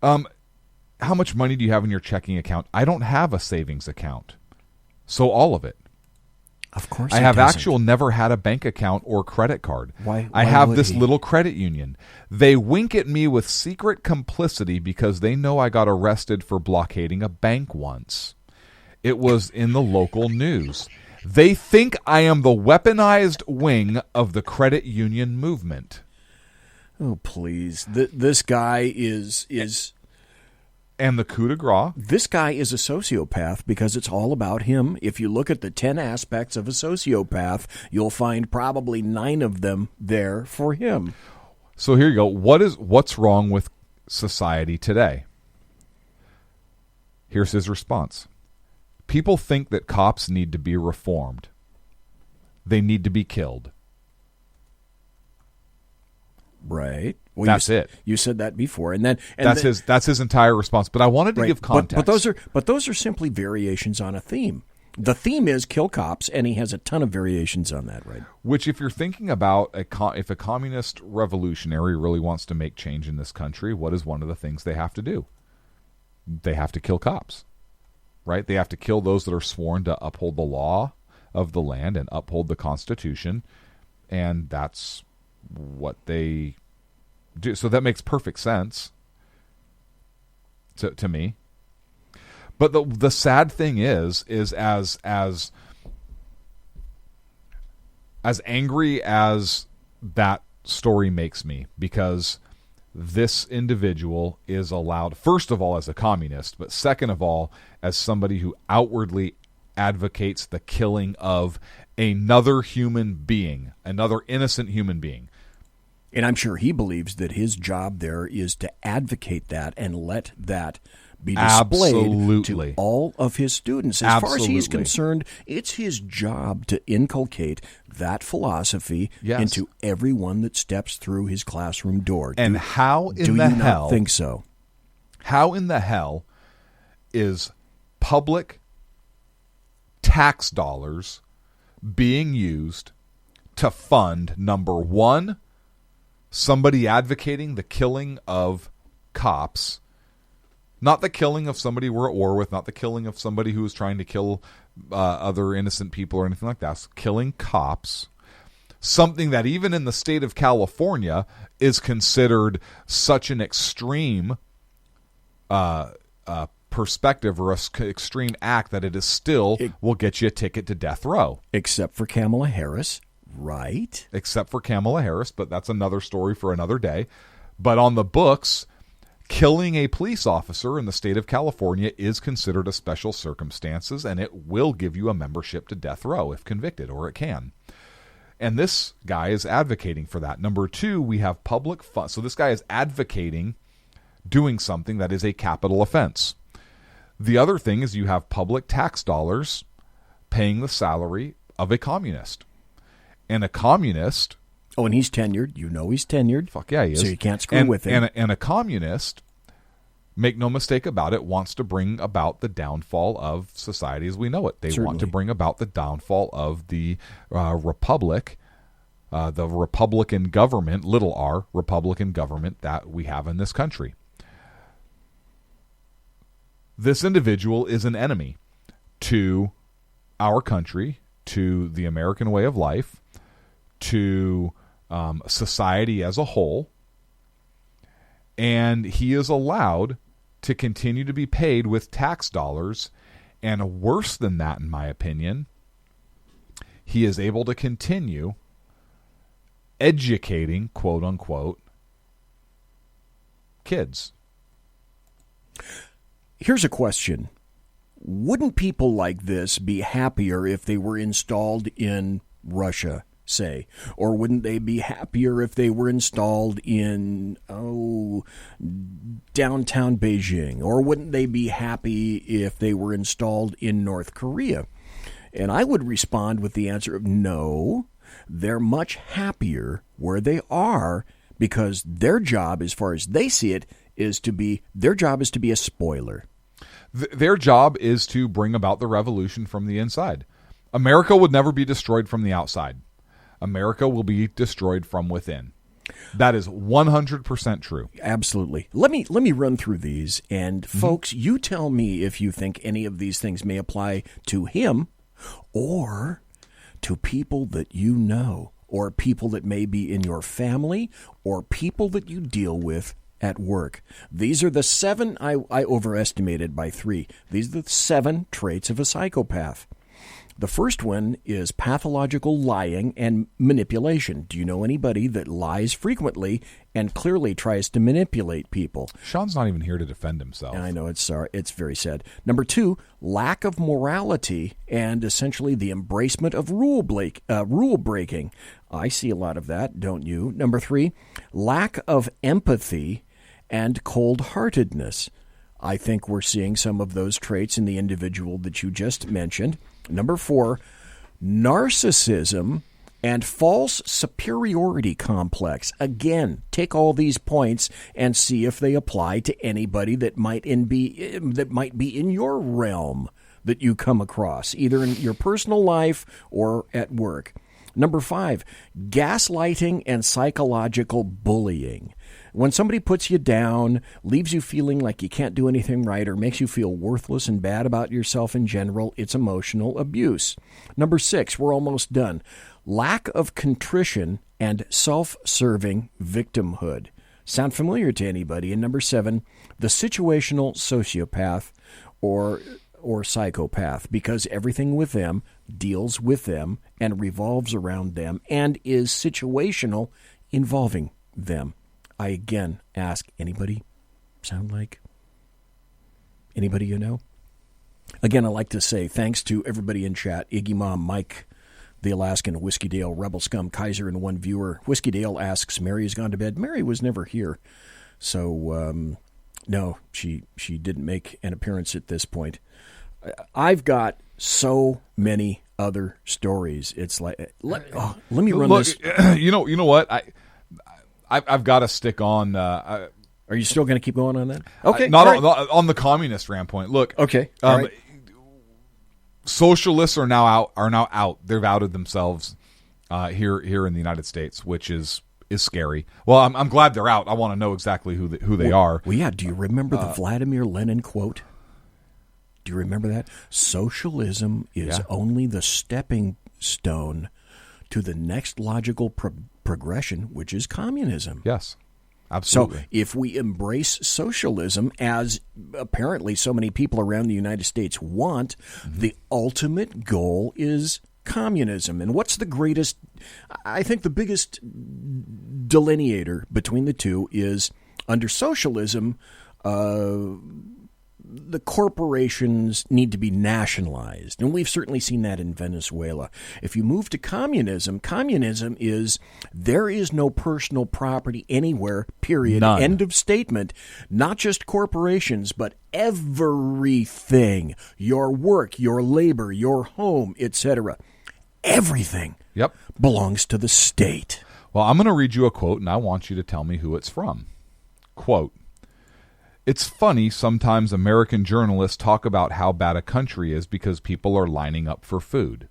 How much money do you have in your checking account? I don't have a savings account. So all of it. Of course I have never had a bank account or credit card. Why I have would this he? little credit union. They wink at me with secret complicity because they know I got arrested for blockading a bank once. It was in the local news. They think I am the weaponized wing of the credit union movement. Oh, please. This guy is... And the coup de grace. This guy is a sociopath because it's all about him. If you look at the 10 aspects of a sociopath, you'll find probably 9 of them there for him. So here you go. What's wrong with society today? Here's his response. People think that cops need to be reformed. They need to be killed. Right. Well, That's it. You said that before, and that's his entire response. But I wanted to give context. But those are simply variations on a theme. The theme is kill cops, and he has a ton of variations on that, right? Which, if you're thinking about if a communist revolutionary really wants to make change in this country, what is one of the things they have to do? They have to kill cops, right? They have to kill those that are sworn to uphold the law of the land and uphold the Constitution, and that's what they do. So that makes perfect sense to me. But the sad thing is as angry as that story makes me, because this individual is allowed, first of all, as a communist, but second of all, as somebody who outwardly advocates the killing of another human being, another innocent human being. And I'm sure he believes that his job there is to advocate that and let that be displayed to all of his students. As far as he's concerned, it's his job to inculcate that philosophy into everyone that steps through his classroom door. And how in the hell... Do you not think so? How in the hell is public tax dollars being used to fund, number one, somebody advocating the killing of cops, not the killing of somebody we're at war with, not the killing of somebody who is trying to kill other innocent people or anything like that. It's killing cops, something that even in the state of California is considered such an extreme perspective or extreme act that it is still will get you a ticket to death row. Except for Kamala Harris, right? Except for Kamala Harris, but that's another story for another day. But on the books, killing a police officer in the state of California is considered a special circumstances, and it will give you a membership to death row if convicted, or it can. And this guy is advocating for that. Number two, we have public funds. So this guy is advocating doing something that is a capital offense. The other thing is you have public tax dollars paying the salary of a communist. And a communist... Oh, and he's tenured. You know he's tenured. Fuck yeah, he is. So you can't screw with him. And a communist, make no mistake about it, wants to bring about the downfall of society as we know it. They want to bring about the downfall of the republic, the Republican government, little r, Republican government that we have in this country. This individual is an enemy to our country, to the American way of life, to society as a whole, and he is allowed to continue to be paid with tax dollars, and worse than that, in my opinion, he is able to continue educating, quote-unquote, kids. Here's a question. Wouldn't people like this be happier if they were installed in Russia, say? Or wouldn't they be happier if they were installed in, downtown Beijing? Or wouldn't they be happy if they were installed in North Korea? And I would respond with the answer of no, they're much happier where they are because their job, as far as they see it, is to be a spoiler. Their job is to bring about the revolution from the inside. America would never be destroyed from the outside. America will be destroyed from within. That is 100% true. Absolutely. Let me run through these, and folks, you tell me if you think any of these things may apply to him or to people that you know, or people that may be in your family, or people that you deal with at work. These are the 7, I overestimated by 3. These are the 7 traits of a psychopath. The first one is pathological lying and manipulation. Do you know anybody that lies frequently and clearly tries to manipulate people? Sean's not even here to defend himself. I know, it's very sad. Number 2, lack of morality and essentially the embracement of rule breaking. I see a lot of that, don't you? Number 3, lack of empathy and cold-heartedness. I think we're seeing some of those traits in the individual that you just mentioned. Number 4, narcissism and false superiority complex. Again, take all these points and see if they apply to anybody that might be in your realm that you come across, either in your personal life or at work. Number 5, gaslighting and psychological bullying. When somebody puts you down, leaves you feeling like you can't do anything right, or makes you feel worthless and bad about yourself in general, it's emotional abuse. Number 6, we're almost done. Lack of contrition and self-serving victimhood. Sound familiar to anybody? And number 7, the situational sociopath or psychopath, because everything with them deals with them and revolves around them and is situational, involving them. I again ask, anybody sound like anybody you know? Again, I'd like to say thanks to everybody in chat. Iggy Mom, Mike, the Alaskan, Whiskey Dale, Rebel Scum, Kaiser, and one viewer. Whiskey Dale asks, Mary has gone to bed. Mary was never here. So, no, she didn't make an appearance at this point. I've got so many other stories. It's like, let me run this. You know what? I've got to stick on. Are you still going to keep going on that? Okay, not right. on the communist standpoint. Look, okay, all right. Socialists are now out. They've outed themselves here in the United States, which is scary. Well, I'm glad they're out. I want to know exactly who they are. Well, yeah. Do you remember the Vladimir Lenin quote? Do you remember that? Socialism is only the stepping stone to the next logical progression, which is communism. Yes, absolutely. So if we embrace socialism, as apparently so many people around the United States want, the ultimate goal is communism. And what's the greatest, I think the biggest delineator between the two is under socialism, the corporations need to be nationalized. And we've certainly seen that in Venezuela. If you move to communism, communism is there is no personal property anywhere, period. None. End of statement. Not just corporations, but everything. Your work, your labor, your home, etc. Everything belongs to the state. Well, I'm going to read you a quote, and I want you to tell me who it's from. Quote, "It's funny sometimes American journalists talk about how bad a country is because people are lining up for food.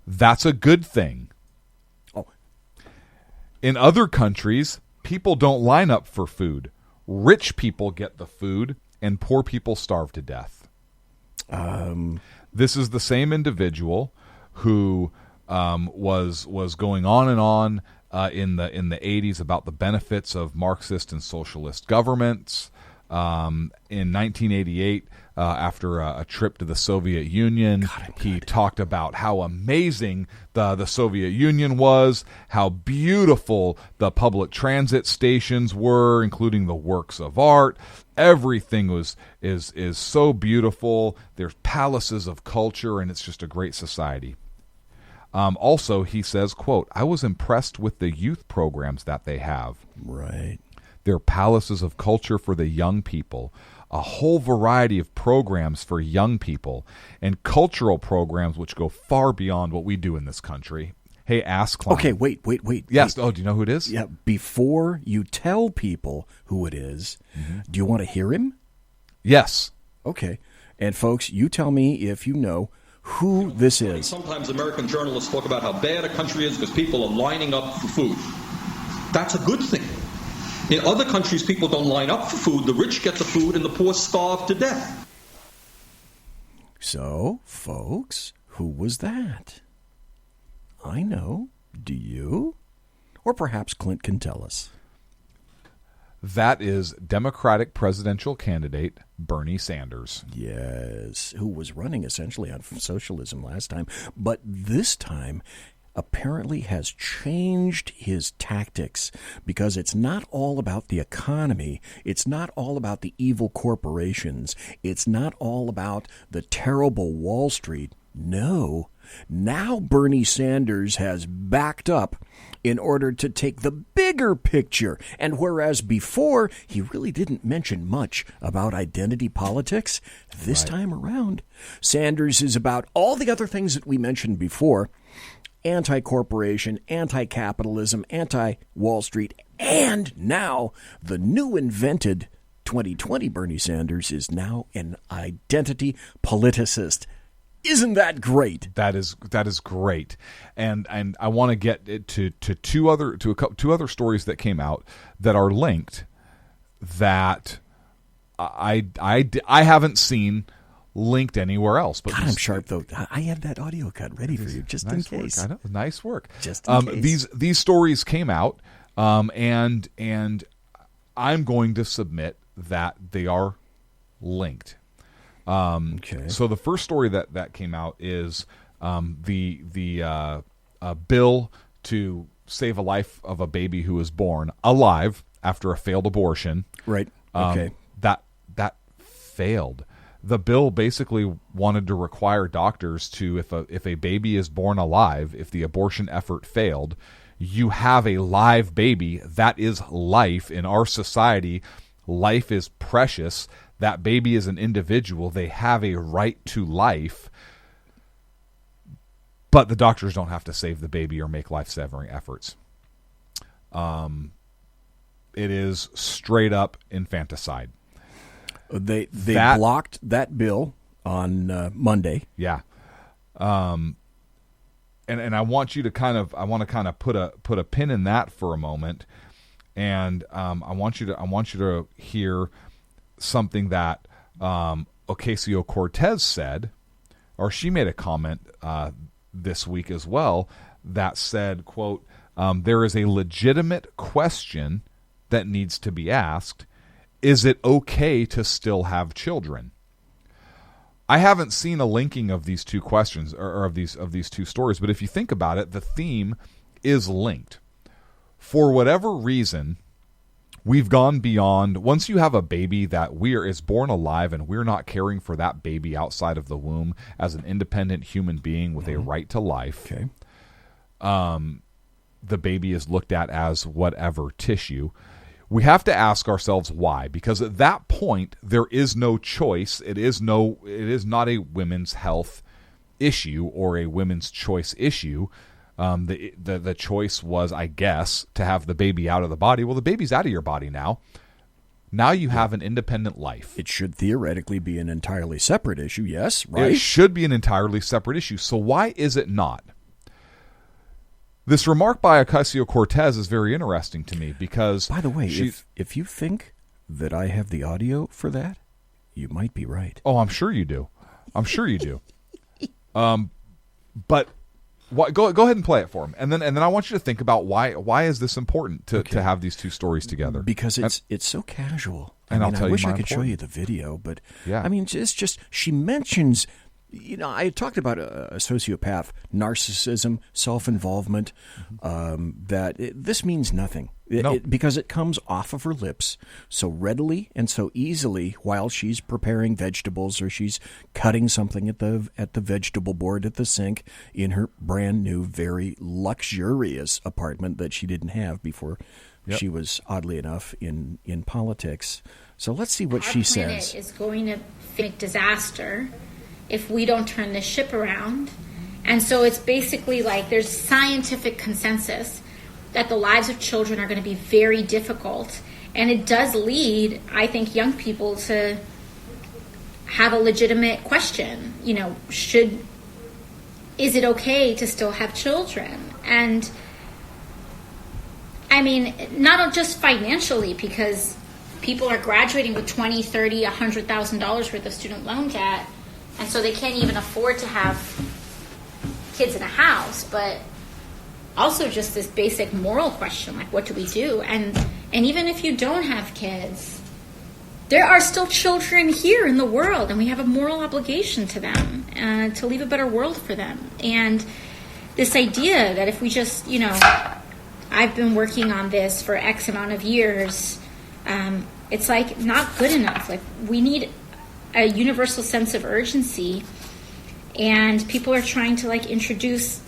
That's a good thing. Oh. In other countries, people don't line up for food. Rich people get the food, and poor people starve to death." This is the same individual who was going on and on in the 80s about the benefits of Marxist and socialist governments. In 1988, after a trip to the Soviet Union, he talked about how amazing the Soviet Union was, how beautiful the public transit stations were, including the works of art. Everything is so beautiful. There's palaces of culture, and it's just a great society. Also, he says, quote, "I was impressed with the youth programs that they have. Right. They're palaces of culture for the young people, a whole variety of programs for young people, and cultural programs which go far beyond what we do in this country." Hey, ask Klein. Okay, wait. Yes. Oh, do you know who it is? Yeah. Before you tell people who it is, do you want to hear him? Yes. Okay. And folks, you tell me if you know who this is. Sometimes American journalists talk about how bad a country is because people are lining up for food. That's a good thing. In other countries, people don't line up for food. The rich get the food and the poor starve to death. So, folks, who was that? I know. Do you? Or perhaps Clint can tell us. That is Democratic presidential candidate Bernie Sanders. Yes, who was running essentially on socialism last time, but this time apparently has changed his tactics because it's not all about the economy. It's not all about the evil corporations. It's not all about the terrible Wall Street. No. Now Bernie Sanders has backed up in order to take the bigger picture. And whereas before he really didn't mention much about identity politics, this time around, Sanders is about all the other things that we mentioned before: anti-corporation, anti-capitalism, anti-Wall Street, and now the new invented 2020 Bernie Sanders is now an identity politicist. Isn't that great? That is great, and I want to get to two other stories that came out that are linked that I haven't seen linked anywhere else. But God, I'm sharp though. I have that audio cut ready for you just in case. I know, nice work. Just in case. These stories came out, and I'm going to submit that they are linked. Okay. So the first story that came out is the bill to save a life of a baby who was born alive after a failed abortion. Right. Okay. That failed. the bill basically wanted to require doctors to, if a baby is born alive, if the abortion effort failed, you have a live baby. That is life. In our society, life is precious. That baby is an individual. They have a right to life. But the doctors don't have to save the baby or make life-severing efforts. It is straight up infanticide. They blocked that bill on Monday. Yeah. And I want you to kind of put a pin in that for a moment, and I want you to hear something that Ocasio-Cortez said, or she made a comment this week as well that said, quote, there is a legitimate question that needs to be asked. Is it okay to still have children? I haven't seen a linking of these two questions or of these two stories, but if you think about it, the theme is linked. For whatever reason, we've gone beyond. Once you have a baby that is born alive and we're not caring for that baby outside of the womb as an independent human being with a right to life, okay. The baby is looked at as whatever tissue. We have to ask ourselves why, because at that point there is no choice. It is not a women's health issue or a women's choice issue. The choice was, I guess, to have the baby out of the body. Well, the baby's out of your body now. Now you have an independent life. It should theoretically be an entirely separate issue, yes, right? It should be an entirely separate issue. So why is it not? This remark by Ocasio-Cortez is very interesting to me because... By the way, if you think that I have the audio for that, you might be right. Oh, I'm sure you do. But go ahead and play it for him, and then I want you to think about why is this important to have these two stories together? Because it's so casual. And I wish I could show you the video, but yeah. I mean, it's just she mentions. I talked about a sociopath, narcissism, self-involvement, this means nothing. Because it comes off of her lips so readily and so easily while she's preparing vegetables or she's cutting something at the vegetable board at the sink in her brand new, very luxurious apartment that she didn't have before she was, oddly enough, in politics. So let's see what she says. Our planet is going to make disaster if we don't turn this ship around. And so it's basically like there's scientific consensus that the lives of children are going to be very difficult. And it does lead, I think, young people to have a legitimate question. Is it okay to still have children? And I mean, not just financially, because people are graduating with $20,000, $30,000, $100,000 worth of student loan debt. And so they can't even afford to have kids in a house, but also just this basic moral question, like what do we do? And even if you don't have kids, there are still children here in the world, and we have a moral obligation to them to leave a better world for them. And this idea that if we just, I've been working on this for X amount of years, it's like not good enough. Like we need a universal sense of urgency, and people are trying to introduce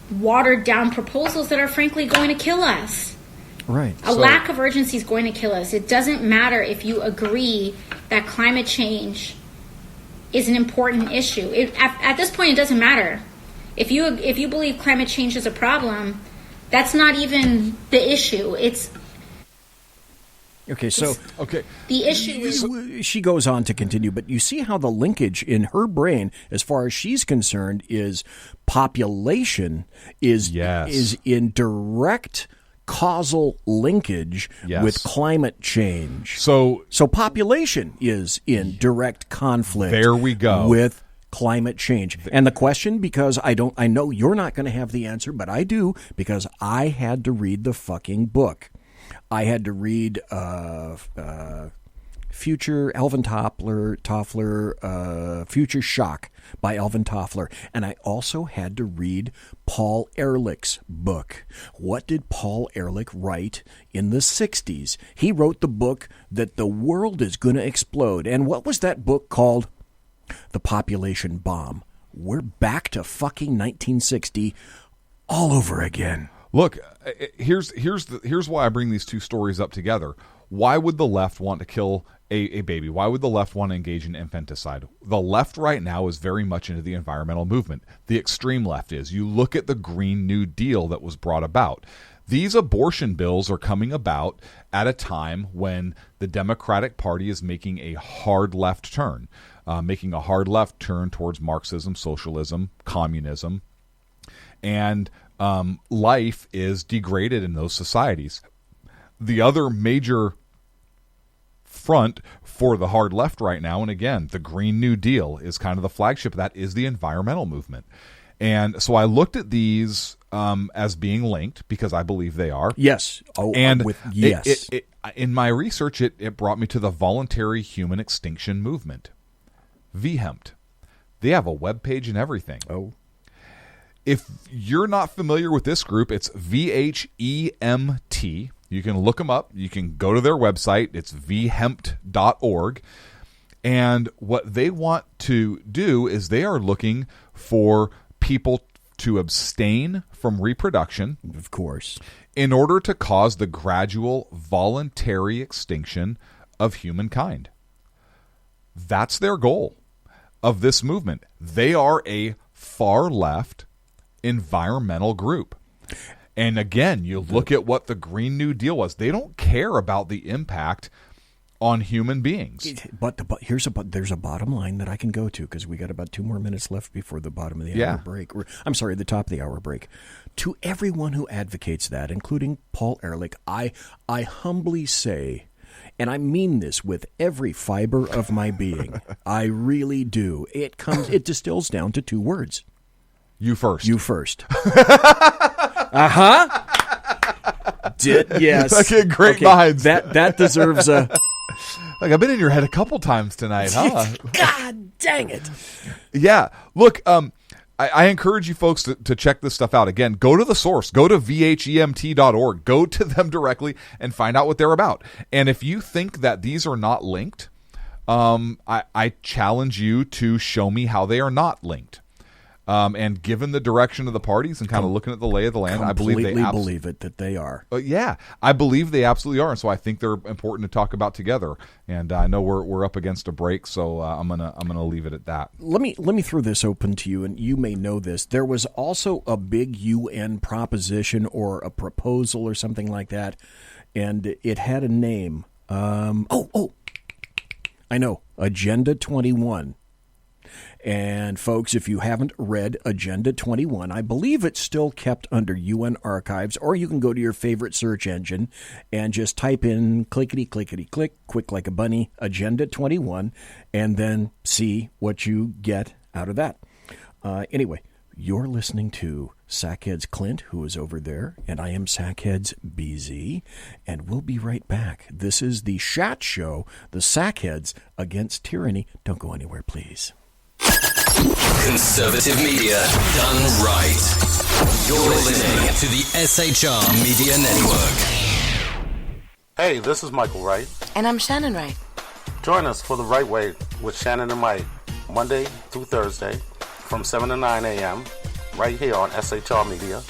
watered down proposals that are frankly going to kill us. Right. A lack of urgency is going to kill us. It doesn't matter if you agree that climate change is an important issue. At this point, it doesn't matter. If you believe climate change is a problem, that's not even the issue. The issue is... She goes on to continue, but you see how the linkage in her brain, as far as she's concerned, is population is in direct causal linkage with climate change. So population is in direct conflict. There we go. With climate change. And the question, because I know you're not going to have the answer, but I do, because I had to read the fucking book. I had to read Future Alvin Toffler, Future Shock by Alvin Toffler. And I also had to read Paul Ehrlich's book. What did Paul Ehrlich write in the 60s? He wrote the book that the world is going to explode. And what was that book called? the population bomb. We're back to fucking 1960 all over again. Look, here's why I bring these two stories up together. Why would the left want to kill a baby? Why would the left want to engage in infanticide? The left right now is very much into the environmental movement. The extreme left is. You look at the Green New Deal that was brought about. These abortion bills are coming about at a time when the Democratic Party is making a hard left turn, towards Marxism, socialism, communism, and life is degraded in those societies. The other major front for the hard left right now, and again, the Green New Deal is kind of the flagship of that, is the environmental movement. And so I looked at these as being linked because I believe they are. Yes. Yes. In my research, it brought me to the Voluntary Human Extinction Movement, VHEMT. They have a webpage and everything. Oh. If you're not familiar with this group, it's VHEMT. You can look them up. You can go to their website. It's vhempt.org. And what they want to do is they are looking for people to abstain from reproduction, of course, in order to cause the gradual voluntary extinction of humankind. That's their goal of this movement. They are a far left environmental group. And again, you look at what the Green New Deal was. They don't care about the impact on human beings. But there's a bottom line that I can go to because we got about 2 more minutes left before the bottom of the hour break. I'm sorry, the top of the hour break. To everyone who advocates that, including Paul Ehrlich, I humbly say, and I mean this with every fiber of my being, I really do. It distills down to 2 words. You first. You first. Yes. Okay, great minds. That deserves a... Like, I've been in your head a couple times tonight, huh? God dang it. Yeah. Look, I encourage you folks to check this stuff out. Again, go to the source. Go to vhemt.org. Go to them directly and find out what they're about. And if you think that these are not linked, I challenge you to show me how they are not linked. And given the direction of the parties and kind of looking at the lay of the land, I believe they believe it that they are. Yeah, I believe they absolutely are, and so I think they're important to talk about together. And I know we're up against a break, so I'm gonna leave it at that. Let me throw this open to you, and you may know this. There was also a big UN proposition or a proposal or something like that, and it had a name. I know, Agenda 21. And folks, if you haven't read Agenda 21, I believe it's still kept under UN archives, or you can go to your favorite search engine and just type in clickety-clickety-click, quick like a bunny, Agenda 21, and then see what you get out of that. Anyway, you're listening to Sackheads Clint, who is over there, and I am Sackheads BZ, and we'll be right back. This is the Shat Show, the Sackheads Against Tyranny. Don't go anywhere, please. Conservative media done right. You're listening to the SHR Media Network. Hey, this is Michael Wright. And I'm Shannon Wright. Join us for The Right Way with Shannon and Mike, Monday through Thursday from 7 to 9 a.m. right here on SHR Media.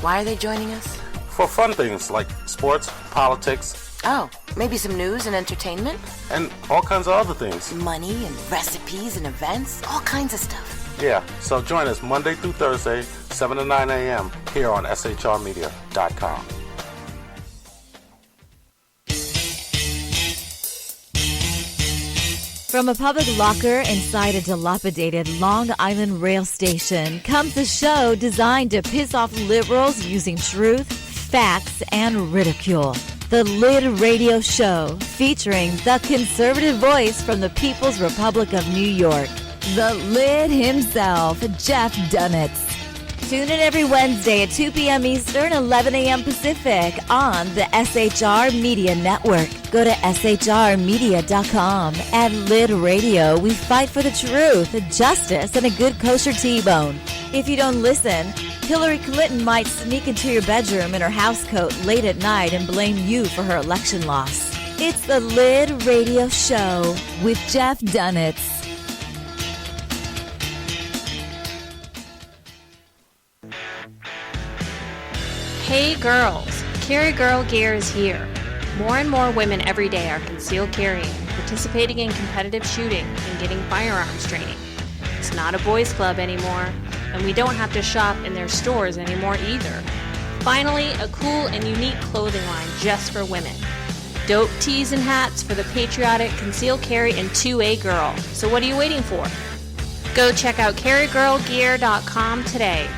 Why are they joining us? For fun things like sports, politics. Oh, maybe some news and entertainment? And all kinds of other things. Money and recipes and events, all kinds of stuff. Yeah, so join us Monday through Thursday, 7 to 9 a.m. here on shrmedia.com. From a public locker inside a dilapidated Long Island rail station comes a show designed to piss off liberals using truth, facts, and ridicule. The Lid Radio Show, featuring the conservative voice from the People's Republic of New York, the Lid himself, Jeff Dunitz. Tune in every Wednesday at 2 p.m. Eastern, 11 a.m. Pacific on the SHR Media Network. Go to shrmedia.com. At Lid Radio, we fight for the truth, justice, and a good kosher T-bone. If you don't listen, Hillary Clinton might sneak into your bedroom in her housecoat late at night and blame you for her election loss. It's the Lid Radio Show with Jeff Dunitz. Hey girls, Carry Girl Gear is here. More and more women every day are concealed carrying, participating in competitive shooting, and getting firearms training. It's not a boys' club anymore, and we don't have to shop in their stores anymore either. Finally, a cool and unique clothing line just for women. Dope tees and hats for the patriotic concealed carry and 2A girl. So what are you waiting for? Go check out carrygirlgear.com today.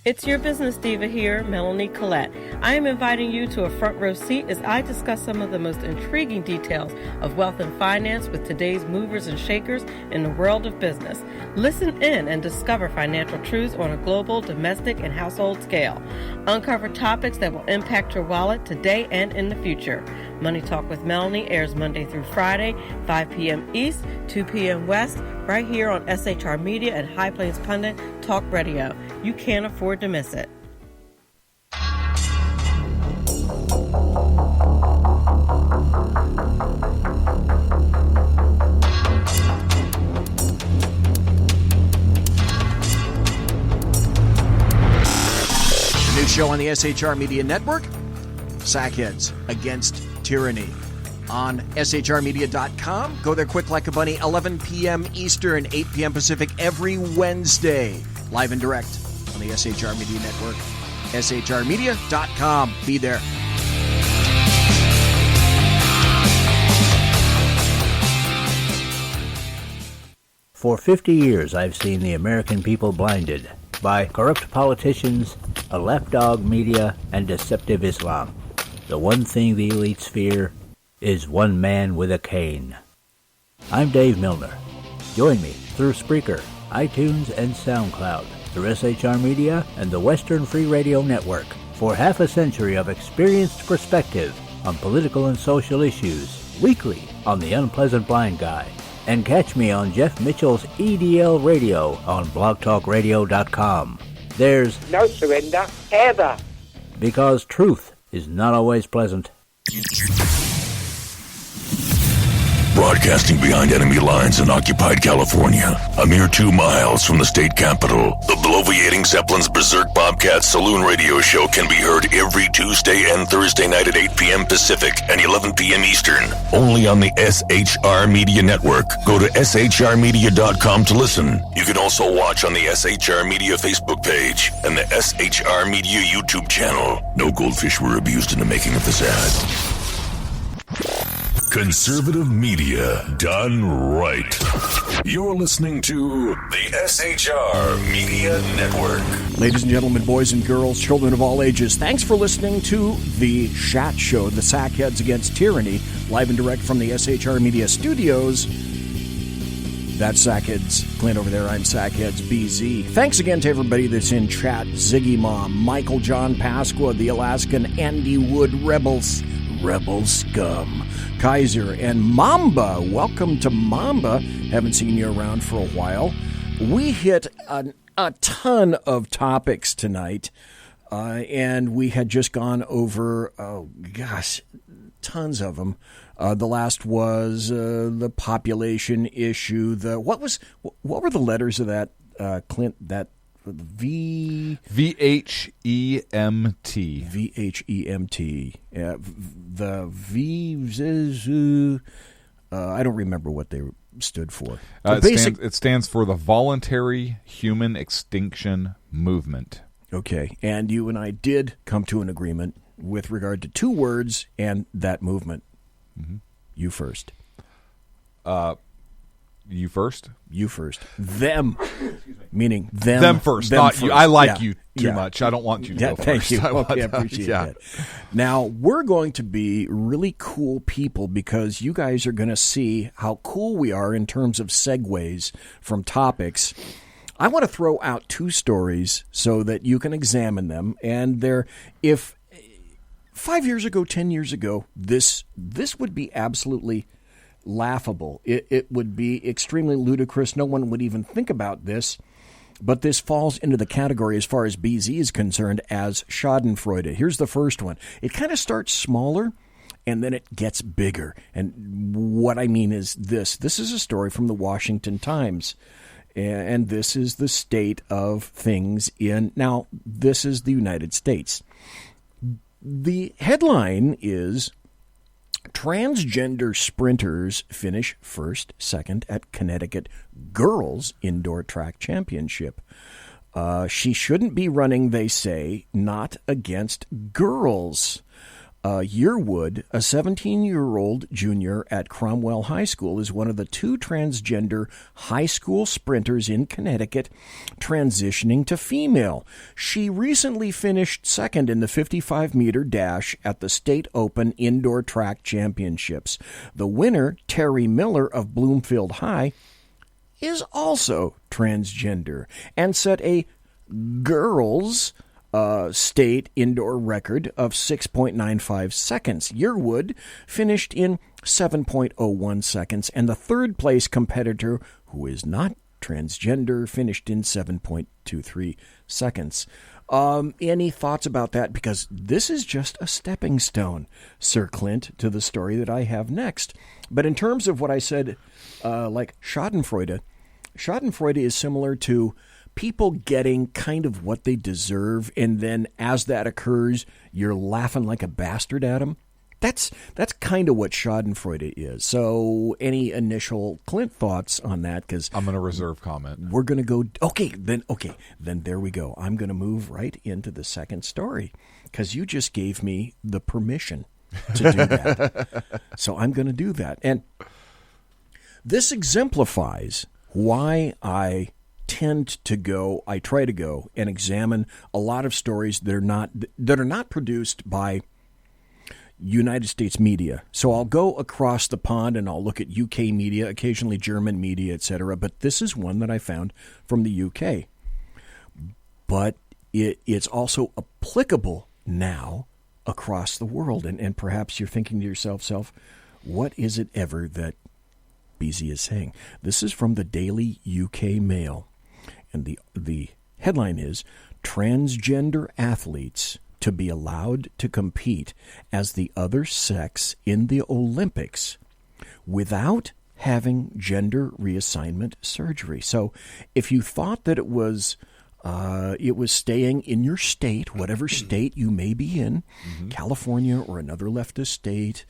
It's your business diva here, Melanie Collette. I am inviting you to a front row seat as I discuss some of the most intriguing details of wealth and finance with today's movers and shakers in the world of business. Listen in and discover financial truths on a global, domestic, and household scale. Uncover topics that will impact your wallet today and in the future. Money Talk with Melanie airs Monday through Friday, 5 p.m. East, 2 p.m. West, right here on SHR Media and High Plains Pundit Talk Radio. You can't afford to miss it. The new show on the SHR Media Network, Sackheads Against Tyranny. On shrmedia.com. Go there quick like a bunny, 11 p.m. Eastern, 8 p.m. Pacific, every Wednesday. Live and direct on the SHR Media Network. shrmedia.com. Be there. For 50 years, I've seen the American people blinded by corrupt politicians, a lapdog media, and deceptive Islam. The one thing the elites fear is one man with a cane. I'm Dave Milner. Join me through Spreaker, iTunes, and SoundCloud, through SHR Media and the Western Free Radio Network, for half a century of experienced perspective on political and social issues, weekly on The Unpleasant Blind Guy. And catch me on Jeff Mitchell's EDL Radio on blogtalkradio.com. There's no surrender, ever. Because truth is not always pleasant. Broadcasting behind enemy lines in occupied California, a mere 2 miles from the state capital, the bloviating Zeppelin's Berserk Bobcat Saloon Radio Show can be heard every Tuesday and Thursday night at 8 p.m. Pacific and 11 p.m. Eastern, only on the SHR Media Network. Go to shrmedia.com to listen. You can also watch on the SHR Media Facebook page and the SHR Media YouTube channel. No goldfish were abused in the making of this ad. Conservative media done right. You're listening to the SHR Media Network. Ladies and gentlemen, boys and girls, children of all ages, thanks for listening to the Shat Show, the Sackheads Against Tyranny, live and direct from the SHR Media Studios. That's Sackheads Clint over there. I'm Sackheads BZ. Thanks again to everybody that's in chat. Ziggy Mom, Michael John Pasqua, the Alaskan Andy Wood Rebels, Rebel Scum, Kaiser, and Mamba. Welcome to Mamba. Haven't seen you around for a while. We hit a ton of topics tonight, and we had just gone over, tons of them. The last was the population issue. What were the letters of that, Clint? That VHEMT. VHEMT. The V. I don't remember what they stood for. It stands for the Voluntary Human Extinction Movement. Okay, and you and I did come to an agreement with regard to 2 words and that movement. Mm-hmm. You first. You first? You first. Them. Meaning them. Them first, them not first. you. I like you too much. I don't want you to go thank first. you. Okay, I appreciate that. Now, we're going to be really cool people because you guys are going to see how cool we are in terms of segues from topics. I want to throw out 2 stories so that you can examine them. And if 5 years ago, 10 years ago, this would be absolutely laughable. It would be extremely ludicrous. No one would even think about this. But this falls into the category, as far as BZ is concerned, as schadenfreude. Here's the first one. It kind of starts smaller, and then it gets bigger. And what I mean is this. This is a story from the Washington Times. And this is the state of things now, this is the United States. The headline is transgender sprinters finish first, second at Connecticut Girls Indoor Track Championship. She shouldn't be running, they say, not against girls. Yearwood, a 17-year-old junior at Cromwell High School, is one of the 2 transgender high school sprinters in Connecticut transitioning to female. She recently finished second in the 55-meter dash at the State Open Indoor Track Championships. The winner, Terry Miller of Bloomfield High, is also transgender and set a girls' state indoor record of 6.95 seconds. Yearwood finished in 7.01 seconds, and the third-place competitor, who is not transgender, finished in 7.23 seconds. Any thoughts about that? Because this is just a stepping stone, Sir Clint, to the story that I have next. But in terms of what I said, like Schadenfreude is similar to people getting kind of what they deserve, and then as that occurs, you're laughing like a bastard at them. That's kind of what Schadenfreude is. So any initial Clint thoughts on that? Because I'm going to reserve comment. We're going to go, okay, then there we go. I'm going to move right into the second story because you just gave me the permission to do that. So I'm going to do that. And this exemplifies why I try to go and examine a lot of stories that are not produced by United States media. So I'll go across the pond and I'll look at UK media, occasionally German media, etc. But this is one that I found from the UK. But it's also applicable now across the world. And perhaps you're thinking to yourself, what is it ever that BZ is saying? This is from the Daily UK Mail. And the headline is, transgender athletes to be allowed to compete as the other sex in the Olympics without having gender reassignment surgery. So if you thought that it was staying in your state, whatever state you may be in, California or another leftist state,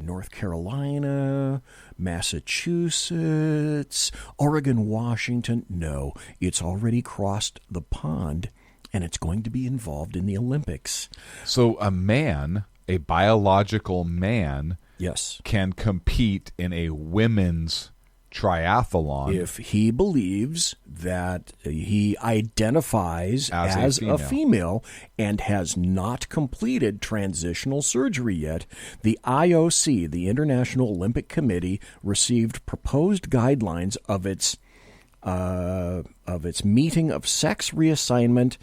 North Carolina, Massachusetts, Oregon, Washington. No, it's already crossed the pond, and it's going to be involved in the Olympics. So a biological man, yes, can compete in a women's triathlon if he believes that he identifies as a female and has not completed transitional surgery yet. The IOC, the International Olympic Committee, received proposed guidelines of its meeting of sex reassignment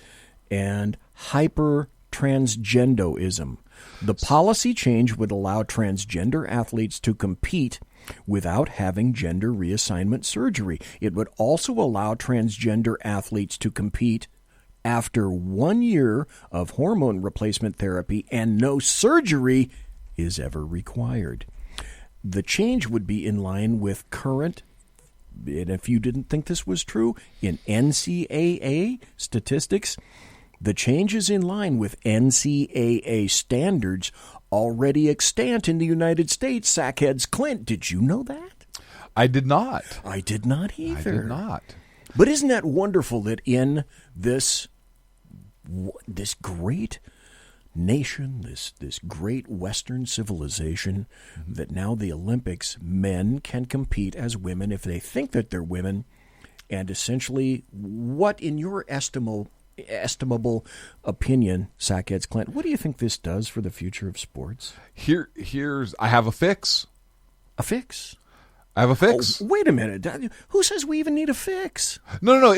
and hypertransgendoism. The policy change would allow transgender athletes to compete without having gender reassignment surgery. It would also allow transgender athletes to compete after 1 year of hormone replacement therapy, and no surgery is ever required. The change would be in line with current, and if you didn't think this was true, in NCAA statistics, the change is in line with NCAA standards already extant in the United States. Sackheads Clint, did you know that? I did not. I did not either. I did not. But isn't that wonderful that in this great nation, this great Western civilization, that now the Olympics, men can compete as women if they think that they're women, and essentially, what in your estimable opinion, Sackheads Clint, what do you think this does for the future of sports? I have a fix. A fix? I have a fix. Oh, wait a minute. Who says we even need a fix? No.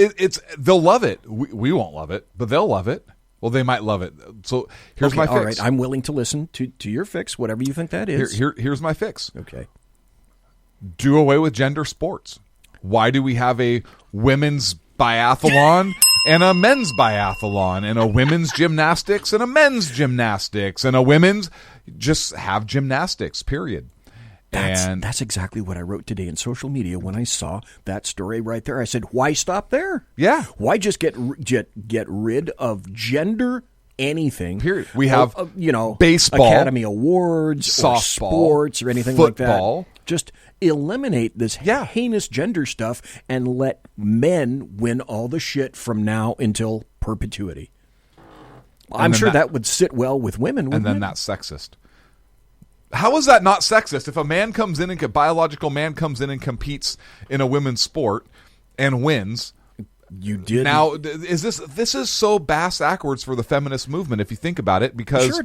They'll love it. We won't love it, but they'll love it. Well, they might love it. So here's my fix. All right, I'm willing to listen to your fix, whatever you think that is. Here's my fix. Okay. Do away with gender sports. Why do we have a women's biathlon and a men's biathlon and a women's gymnastics and a men's gymnastics and a women's, just have gymnastics, period. That's exactly what I wrote today in social media when I saw that story right there. I said, why stop there? Yeah. Why just get rid of gender anything? Period. We have, baseball, Academy Awards, softball, or sports, or anything football. like that. Just eliminate this heinous gender stuff and let men win all the shit from now until perpetuity. I'm sure that would sit well with women, wouldn't and then it? that's sexist. How is that not sexist? If a man comes in and biological man comes in and competes in a women's sport and wins, you did. Now, is this is so bass backwards for the feminist movement if you think about it? Because sure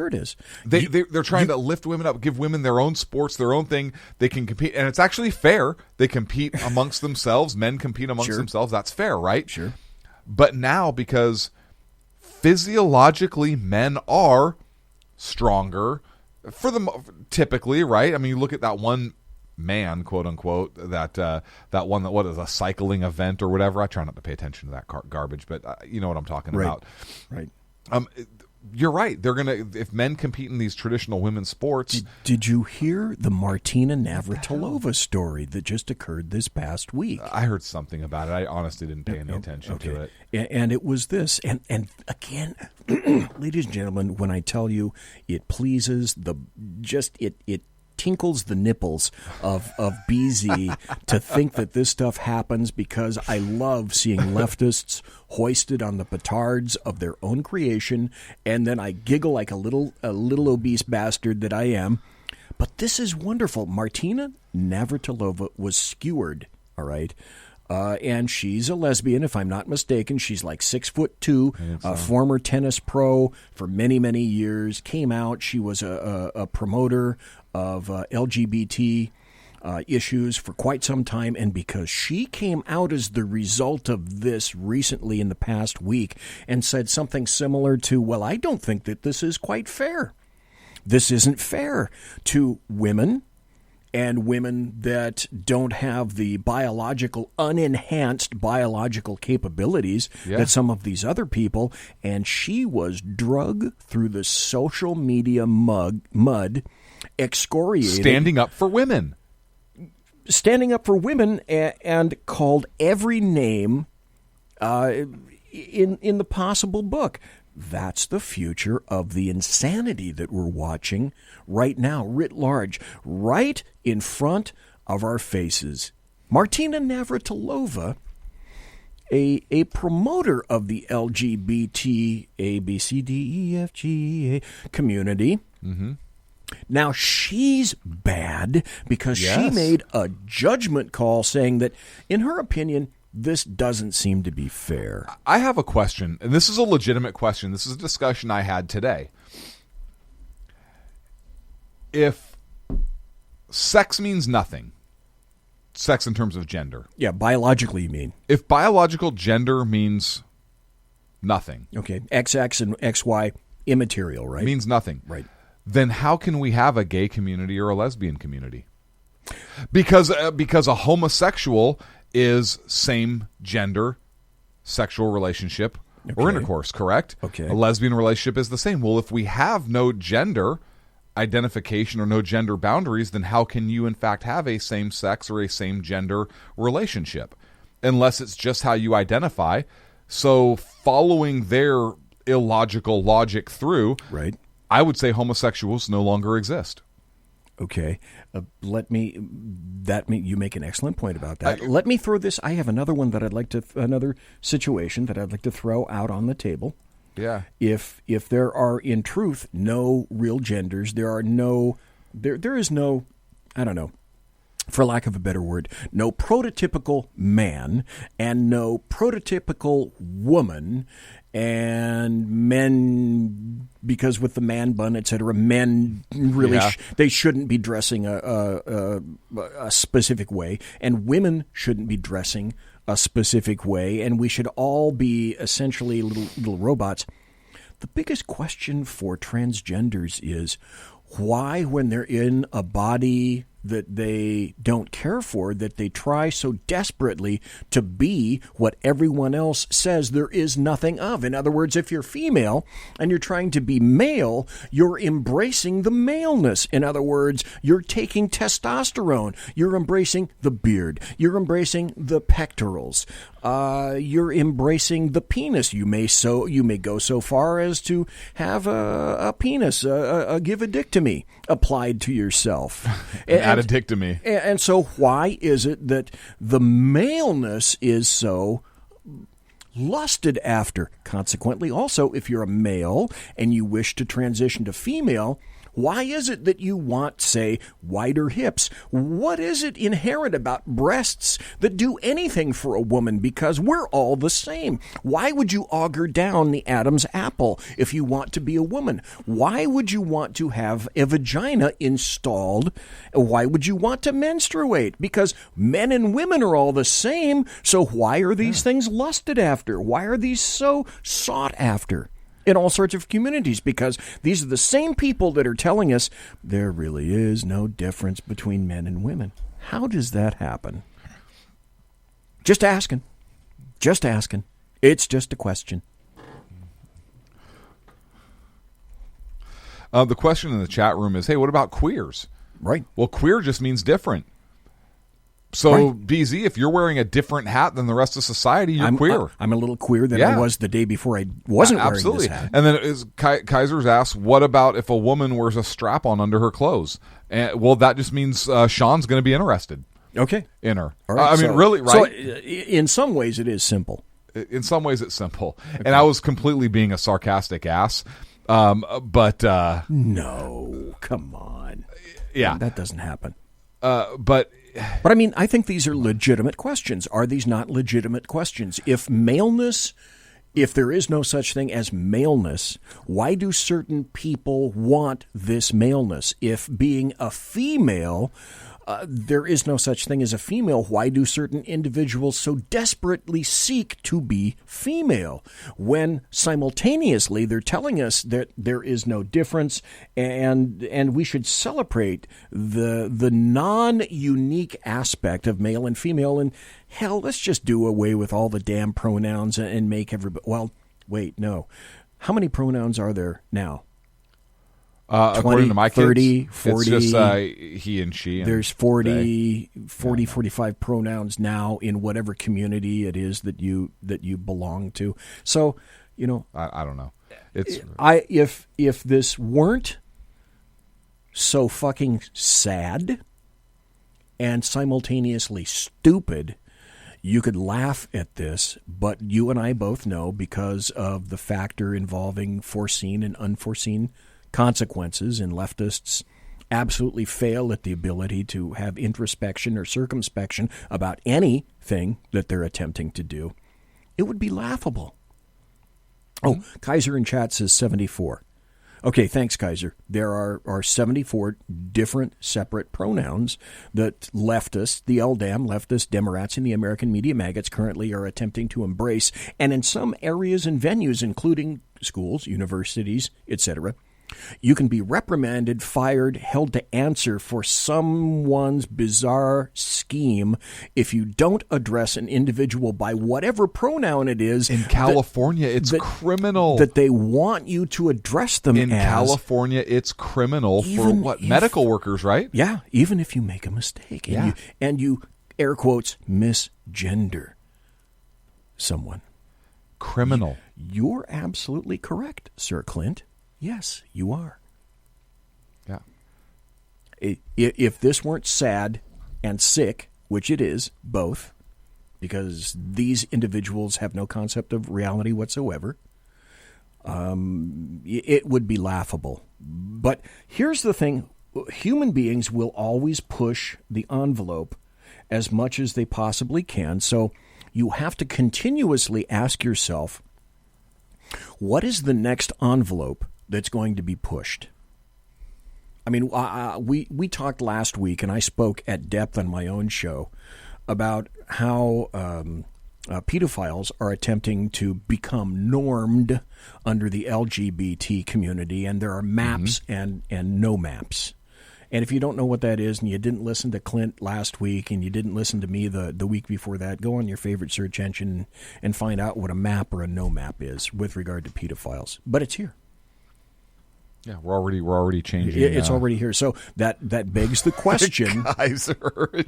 it is. They're trying to lift women up, give women their own sports, their own thing. They can compete, and it's actually fair. They compete amongst themselves. Men compete amongst themselves. That's fair, right? Sure. But now, because physiologically men are stronger typically, right? I mean, you look at that one man, quote unquote, that one that what is a cycling event or whatever. I try not to pay attention to that garbage, but you know what I'm talking about, right? You're right. They're gonna, if men compete in these traditional women's sports. Did you hear the Martina Navratilova story that just occurred this past week? I heard something about it. I honestly didn't pay any attention to it. And it was this, and again, ladies and gentlemen, when I tell you it pleases it tinkles the nipples of BZ to think that this stuff happens, because I love seeing leftists hoisted on the petards of their own creation, and then I giggle like a little obese bastard that I am. But this is wonderful. Martina Navratilova was skewered, all right? And she's a lesbian, if I'm not mistaken. She's like 6'2", a former tennis pro for many, many years. Came out. She was a promoter of LGBT issues for quite some time. And because she came out as the result of this recently in the past week and said something similar to, well, I don't think that this is quite fair. This isn't fair to women, and women that don't have the unenhanced biological capabilities that some of these other people. And she was drug through the social media mud, excoriated. Standing up for women. And called every name in the possible book. That's the future of the insanity that we're watching right now, writ large, right in front of our faces. Martina Navratilova, a promoter of the LGBT ABCDEFGA community. Mm-hmm. Now, she's bad because she made a judgment call saying that, in her opinion, this doesn't seem to be fair. I have a question, and this is a legitimate question. This is a discussion I had today. If sex means nothing, sex in terms of gender. Yeah, biologically you mean. If biological gender means nothing. Okay, XX and XY, immaterial, right? Means nothing. Right. Then how can we have a gay community or a lesbian community? Because a homosexual is same gender sexual relationship or intercourse, correct? Okay. A lesbian relationship is the same. Well, if we have no gender identification or no gender boundaries, then how can you in fact have a same sex or a same gender relationship? Unless it's just how you identify. So following their illogical logic through, right, I would say homosexuals no longer exist. Okay, you make an excellent point about that. Let me throw this. I have another one that another situation that I'd like to throw out on the table. Yeah. If there are in truth no real genders, there is no, I don't know, for lack of a better word, no prototypical man and no prototypical woman. And men, because with the man bun, etc., men really they shouldn't be dressing a specific way, and women shouldn't be dressing a specific way, and we should all be essentially little robots. The biggest question for transgenders is why, when they're in a body that they don't care for, that they try so desperately to be what everyone else says there is nothing of. In other words, if you're female and you're trying to be male, you're embracing the maleness. In other words, you're taking testosterone. You're embracing the beard. You're embracing the pectorals. You're embracing the penis. You may go so far as to have a penis, give a dictomy applied to yourself. Add a dictomy. And so why is it that the maleness is so lusted after? Consequently, also, if you're a male and you wish to transition to female, why is it that you want, say, wider hips? What is it inherent about breasts that do anything for a woman? Because we're all the same. Why would you auger down the Adam's apple if you want to be a woman? Why would you want to have a vagina installed? Why would you want to menstruate? Because men and women are all the same. So why are these things lusted after? Why are these so sought after in all sorts of communities? Because these are the same people that are telling us there really is no difference between men and women. How does that happen? Just asking. Just asking. It's just a question. The question in the chat room is, hey, what about queers? Right. Well, queer just means different. So, right. BZ, if you're wearing a different hat than the rest of society, you're queer. I'm a little queer than I was the day before I wasn't wearing this hat. And then Kaiser's asked, what about if a woman wears a strap-on under her clothes? Well, that just means Sean's going to be interested. Okay. In her. All right, really, right? So, in some ways, it is simple. In some ways, it's simple. Okay. And I was completely being a sarcastic ass. But no, come on. Yeah. That doesn't happen. But I mean, I think these are legitimate questions. Are these not legitimate questions? If there is no such thing as maleness, why do certain people want this maleness? If being a female, there is no such thing as a female, why do certain individuals so desperately seek to be female when simultaneously they're telling us that there is no difference and we should celebrate the non-unique aspect of male and female? And hell, let's just do away with all the damn pronouns and make everybody... Well, wait, no. How many pronouns are there now? 20, according to my 30, kids, 40, it's just he and she. And there's 40, 45 pronouns now in whatever community it is that you belong to. So, I don't know. It's if this weren't so fucking sad and simultaneously stupid, you could laugh at this, but you and I both know, because of the factor involving foreseen and unforeseen consequences, and leftists absolutely fail at the ability to have introspection or circumspection about anything that they're attempting to do, it would be laughable. Oh, Kaiser in chat says 74. Okay, thanks, Kaiser. There are 74 different separate pronouns that leftists, the LDAM, leftist Democrats, and the American media maggots currently are attempting to embrace, and in some areas and venues, including schools, universities, etc., you can be reprimanded, fired, held to answer for someone's bizarre scheme if you don't address an individual by whatever pronoun it is. In California, it's criminal. That they want you to address them in as. California, it's criminal for what? Medical workers, right? Yeah, even if you make a mistake. And you air quotes, misgender someone. Criminal. You're absolutely correct, Sir Clint. Yes, you are. Yeah. If this weren't sad and sick, which it is, both, because these individuals have no concept of reality whatsoever, it would be laughable. But here's the thing. Human beings will always push the envelope as much as they possibly can. So you have to continuously ask yourself, what is the next envelope that's going to be pushed? I mean, we talked last week, and I spoke at depth on my own show about how pedophiles are attempting to become normed under the LGBT community, and there are maps and no maps. And if you don't know what that is and you didn't listen to Clint last week and you didn't listen to me the week before that, go on your favorite search engine and find out what a map or a no map is with regard to pedophiles. But it's here. Yeah, we're already changing. It's already here. So that begs the question. Kaiser.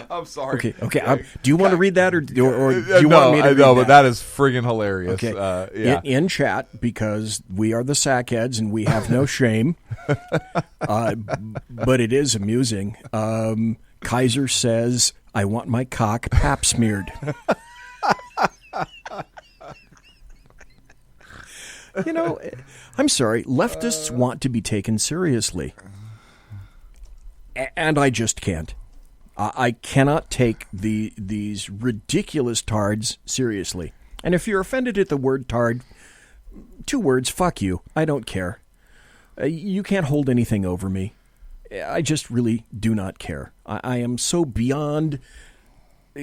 I'm sorry. Okay. Do you want to read that, or do you want me to read that? But that is friggin' hilarious. Okay. In chat, because we are the sackheads and we have no shame, but it is amusing. Kaiser says, "I want my cock pap smeared." I'm sorry. Leftists want to be taken seriously, and I just can't. I cannot take these ridiculous tards seriously. And if you're offended at the word tard, 2 words, fuck you. I don't care. You can't hold anything over me. I just really do not care. I am so beyond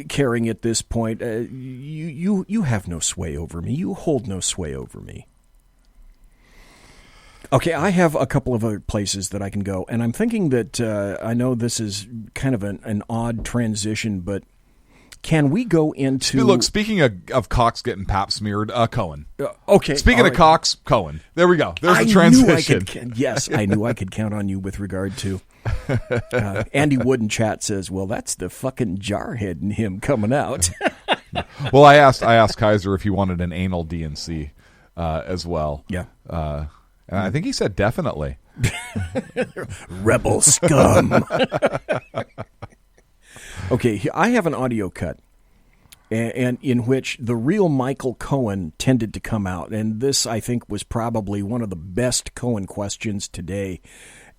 caring at this point. You have no sway over me. You hold no sway over me. Okay, I have a couple of other places that I can go, and I'm thinking that I know this is kind of an odd transition, but can we go into... Look, speaking of cocks getting pap smeared, Cohen. Okay. Speaking of cocks, Cohen. There we go. There's the transition. I knew I could count on you with regard to... Andy Wood in chat says, well, that's the fucking jarhead in him coming out. Well, I asked Kaiser if he wanted an anal DNC as well. Yeah. And I think he said definitely. Rebel scum. Okay, I have an audio cut, and in which the real Michael Cohen tended to come out. And this, I think, was probably one of the best Cohen questions today.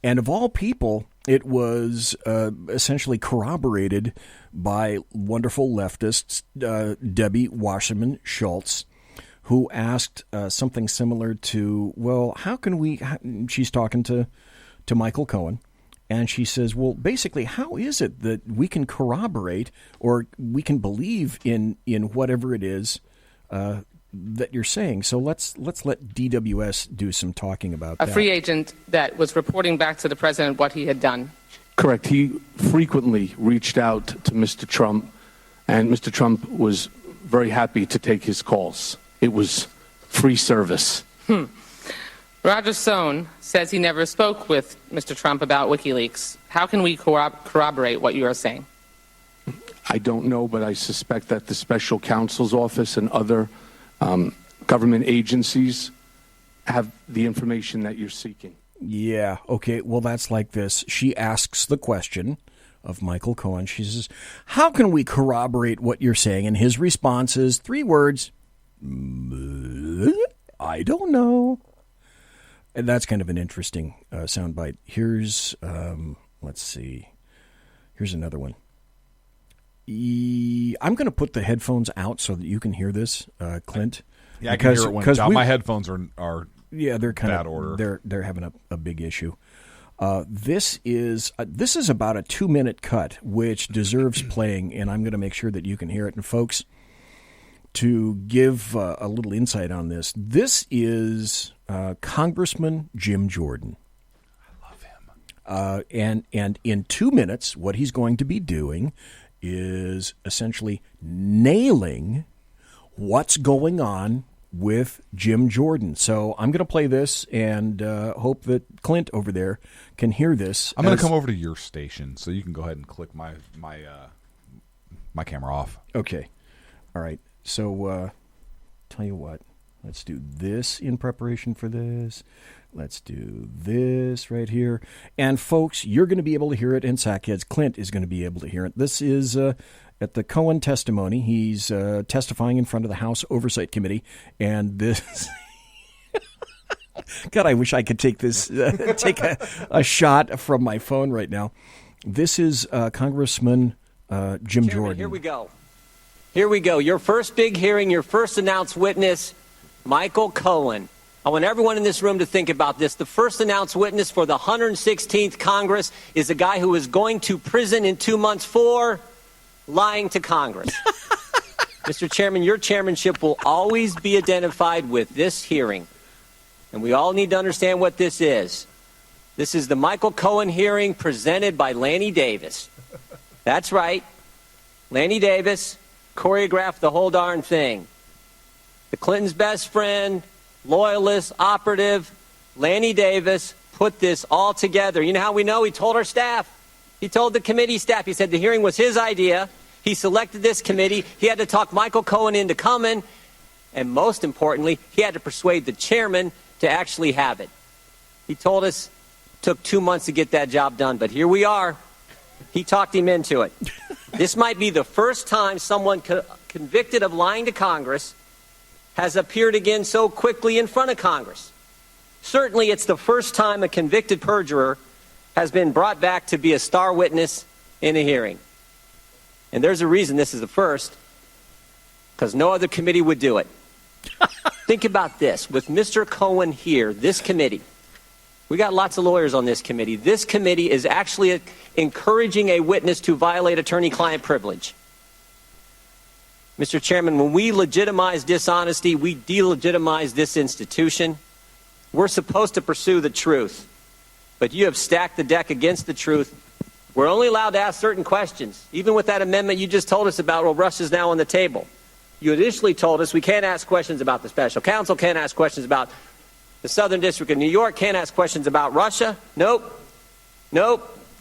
And of all people, it was essentially corroborated by wonderful leftists, Debbie Wasserman Schultz, who asked something similar to, well, how can we... she's talking to Michael Cohen, and she says, well, basically, how is it that we can corroborate or we can believe in whatever it is that you're saying? So let's let DWS do some talking about that. A free agent that was reporting back to the president what he had done. Correct. He frequently reached out to Mr. Trump, and Mr. Trump was very happy to take his calls. It was free service. Roger Stone says he never spoke with Mr. Trump about WikiLeaks. How can we corroborate what you are saying? I don't know, but I suspect that the special counsel's office and other government agencies have the information that you're seeking. Yeah, okay, well, that's like this. She asks the question of Michael Cohen. She says, how can we corroborate what you're saying? And his response is 3 words, I don't know. And that's kind of an interesting soundbite. Here's, let's see. Here's another one. I'm going to put the headphones out so that you can hear this, Clint. Yeah, I can hear it when it's out. My headphones are they're kind bad of order. They're having a big issue. This is about a 2-minute cut, which deserves playing, and I'm going to make sure that you can hear it. And folks, to give a little insight on this, this is Congressman Jim Jordan. I love him. And in 2 minutes, what he's going to be doing is essentially nailing what's going on with Jim Jordan. So I'm going to play this and hope that Clint over there can hear this. I'm going to come over to your station so you can go ahead and click my camera off. Okay. All right. So tell you what. Let's do this in preparation for this. Let's do this right here. And folks, you're going to be able to hear it in Sackheads. Clint is going to be able to hear it. This is at the Cohen testimony. He's testifying in front of the House Oversight Committee. And this... God, I wish I could take this, take a shot from my phone right now. This is Congressman Jim Jordan. Here we go. Here we go. Your first big hearing, your first announced witness, Michael Cohen. I want everyone in this room to think about this. The first announced witness for the 116th Congress is a guy who is going to prison in 2 months for lying to Congress. Mr. Chairman, your chairmanship will always be identified with this hearing. And we all need to understand what this is. This is the Michael Cohen hearing presented by Lanny Davis. That's right. Lanny Davis choreographed the whole darn thing. The Clintons' best friend, loyalist, operative, Lanny Davis put this all together. You know how we know? He told our staff. He told the committee staff. He said the hearing was his idea. He selected this committee. He had to talk Michael Cohen into coming. And most importantly, he had to persuade the chairman to actually have it. He told us it took 2 months to get that job done. But here we are. He talked him into it. This might be the first time someone convicted of lying to Congress has appeared again so quickly in front of Congress. Certainly, it's the first time a convicted perjurer has been brought back to be a star witness in a hearing. And there's a reason this is the first, because no other committee would do it. Think about this. With Mr. Cohen here, this committee, we got lots of lawyers on this committee. This committee is actually encouraging a witness to violate attorney-client privilege. Mr. Chairman, when we legitimize dishonesty, we delegitimize this institution. We're supposed to pursue the truth, but you have stacked the deck against the truth. We're only allowed to ask certain questions. Even with that amendment you just told us about, well, Russia's now on the table. You initially told us we can't ask questions about the special counsel, can't ask questions about the Southern District of New York, can't ask questions about Russia. Nope.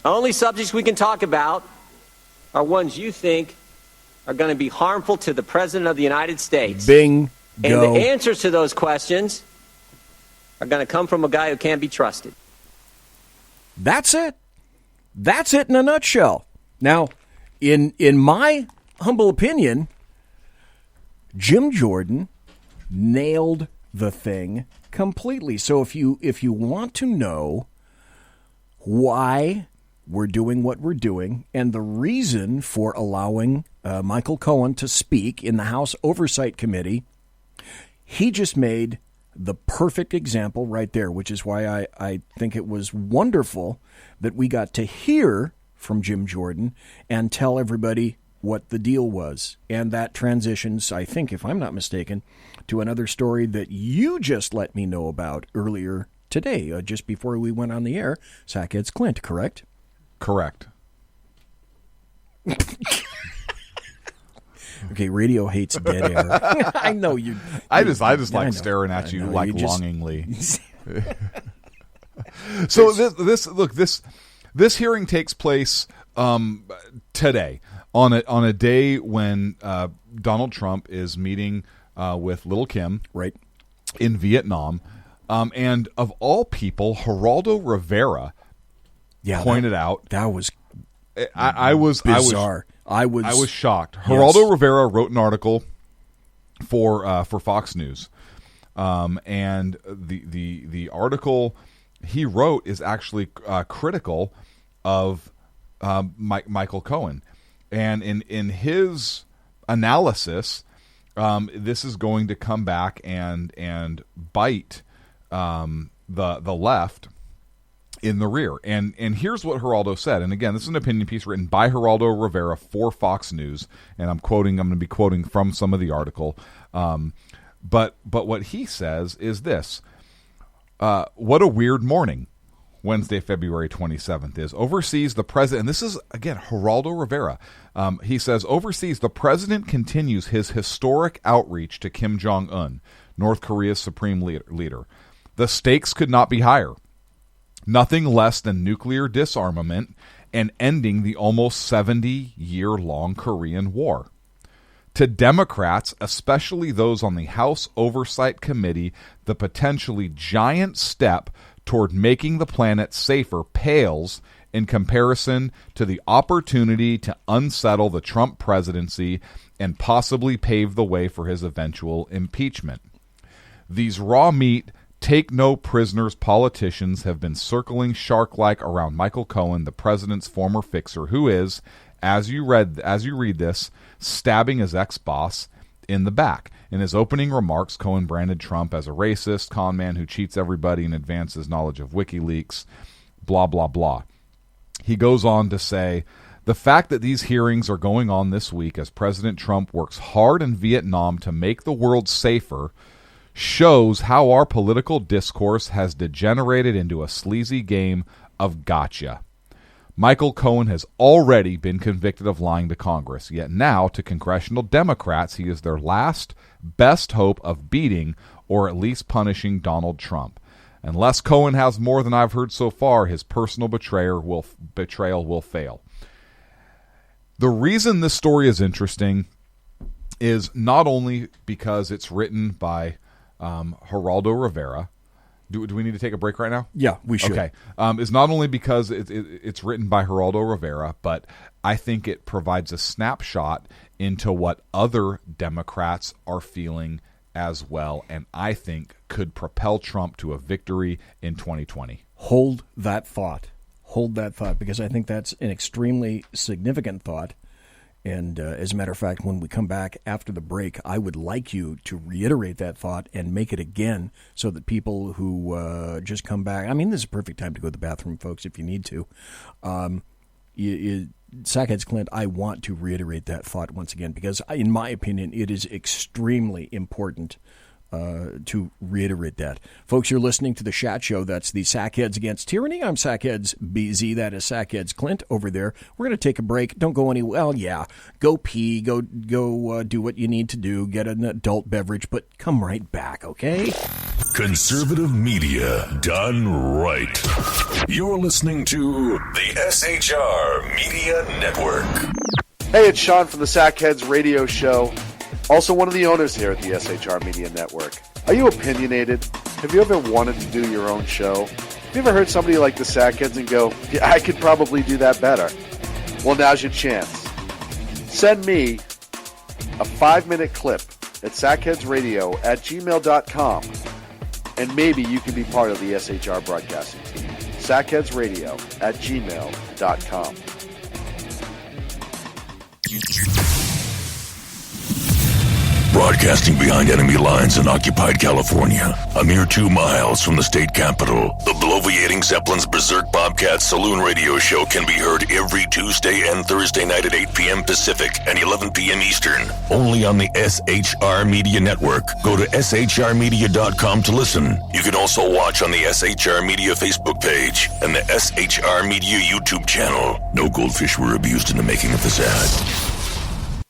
Only subjects we can talk about are ones you think are going to be harmful to the President of the United States. Bing. And go. the answers to those questions are going to come from a guy who can't be trusted. That's it. That's it in a nutshell. Now, in my humble opinion, Jim Jordan nailed the thing completely. So if you want to know why we're doing what we're doing and the reason for allowing Michael Cohen to speak in the House Oversight Committee, he just made the perfect example right there, which is why I think it was wonderful that we got to hear from Jim Jordan and tell everybody what the deal was. And that transitions, I think, if I'm not mistaken, to another story that you just let me know about earlier today, just before we went on the air. Sackheads Clint, correct? Correct. Okay, radio hates dead air. I know you. I just like staring at you like longingly. So this hearing takes place today on a day when Donald Trump is meeting with Little Kim, right, in Vietnam, and of all people, Geraldo Rivera pointed out that was I was bizarre. I was shocked. Yes. Geraldo Rivera wrote an article for Fox News, and the article he wrote is actually critical of Michael Cohen, and in his analysis, this is going to come back and bite the left in the rear. And here's what Geraldo said. And again, this is an opinion piece written by Geraldo Rivera for Fox News. And I'm going to be quoting from some of the article. But what he says is this. What a weird morning Wednesday, February 27th is. Overseas, the president, and this is, again, Geraldo Rivera. He says, overseas, the president continues his historic outreach to Kim Jong-un, North Korea's supreme leader. The stakes could not be higher. Nothing less than nuclear disarmament and ending the almost 70-year-long Korean War. To Democrats, especially those on the House Oversight Committee, the potentially giant step toward making the planet safer pales in comparison to the opportunity to unsettle the Trump presidency and possibly pave the way for his eventual impeachment. These raw meat, take no prisoners politicians have been circling shark-like around Michael Cohen, the president's former fixer, who is, as you read this, stabbing his ex-boss in the back. In his opening remarks, Cohen branded Trump as a racist, con man who cheats everybody and advances knowledge of WikiLeaks, blah, blah, blah. He goes on to say, the fact that these hearings are going on this week as President Trump works hard in Vietnam to make the world safer shows how our political discourse has degenerated into a sleazy game of gotcha. Michael Cohen has already been convicted of lying to Congress, yet now, to congressional Democrats, he is their last best hope of beating or at least punishing Donald Trump. Unless Cohen has more than I've heard so far, his personal betrayal will fail. The reason this story is interesting is not only because it's written by Geraldo Rivera. Do we need to take a break right now? Yeah, we should. Okay. It's not only because it's written by Geraldo Rivera, but I think it provides a snapshot into what other Democrats are feeling as well, and I think could propel Trump to a victory in 2020. Hold that thought. Hold that thought, because I think that's an extremely significant thought. And as a matter of fact, when we come back after the break, I would like you to reiterate that thought and make it again so that people who just come back, I mean, this is a perfect time to go to the bathroom, folks, if you need to. Sackheads Clint, I want to reiterate that thought once again, because in my opinion, it is extremely important to reiterate that. Folks, you're listening to The Shat Show. That's the Sackheads Against Tyranny. I'm Sackheads BZ. That is Sackheads Clint over there. We're going to take a break. Don't go anywhere. Well, yeah, go pee, go do what you need to do, get an adult beverage, but come right back, okay? Conservative media done right. You're listening to the SHR Media Network. Hey, it's Sean from the Sackheads Radio Show. Also one of the owners here at the SHR Media Network. Are you opinionated? Have you ever wanted to do your own show? Have you ever heard somebody like the Sackheads and go, yeah, I could probably do that better? Well, now's your chance. Send me a 5-minute clip at sackheadsradio@gmail.com, and maybe you can be part of the SHR broadcasting team. sackheadsradio@gmail.com. Broadcasting behind enemy lines in occupied California, a mere 2 miles from the state capitol, the bloviating Zeppelin's Berserk Bobcat Saloon Radio Show can be heard every Tuesday and Thursday night at 8 p.m. Pacific and 11 p.m. Eastern, only on the SHR Media Network. Go to shrmedia.com to listen. You can also watch on the SHR Media Facebook page and the SHR Media YouTube channel. No goldfish were abused in the making of this ad.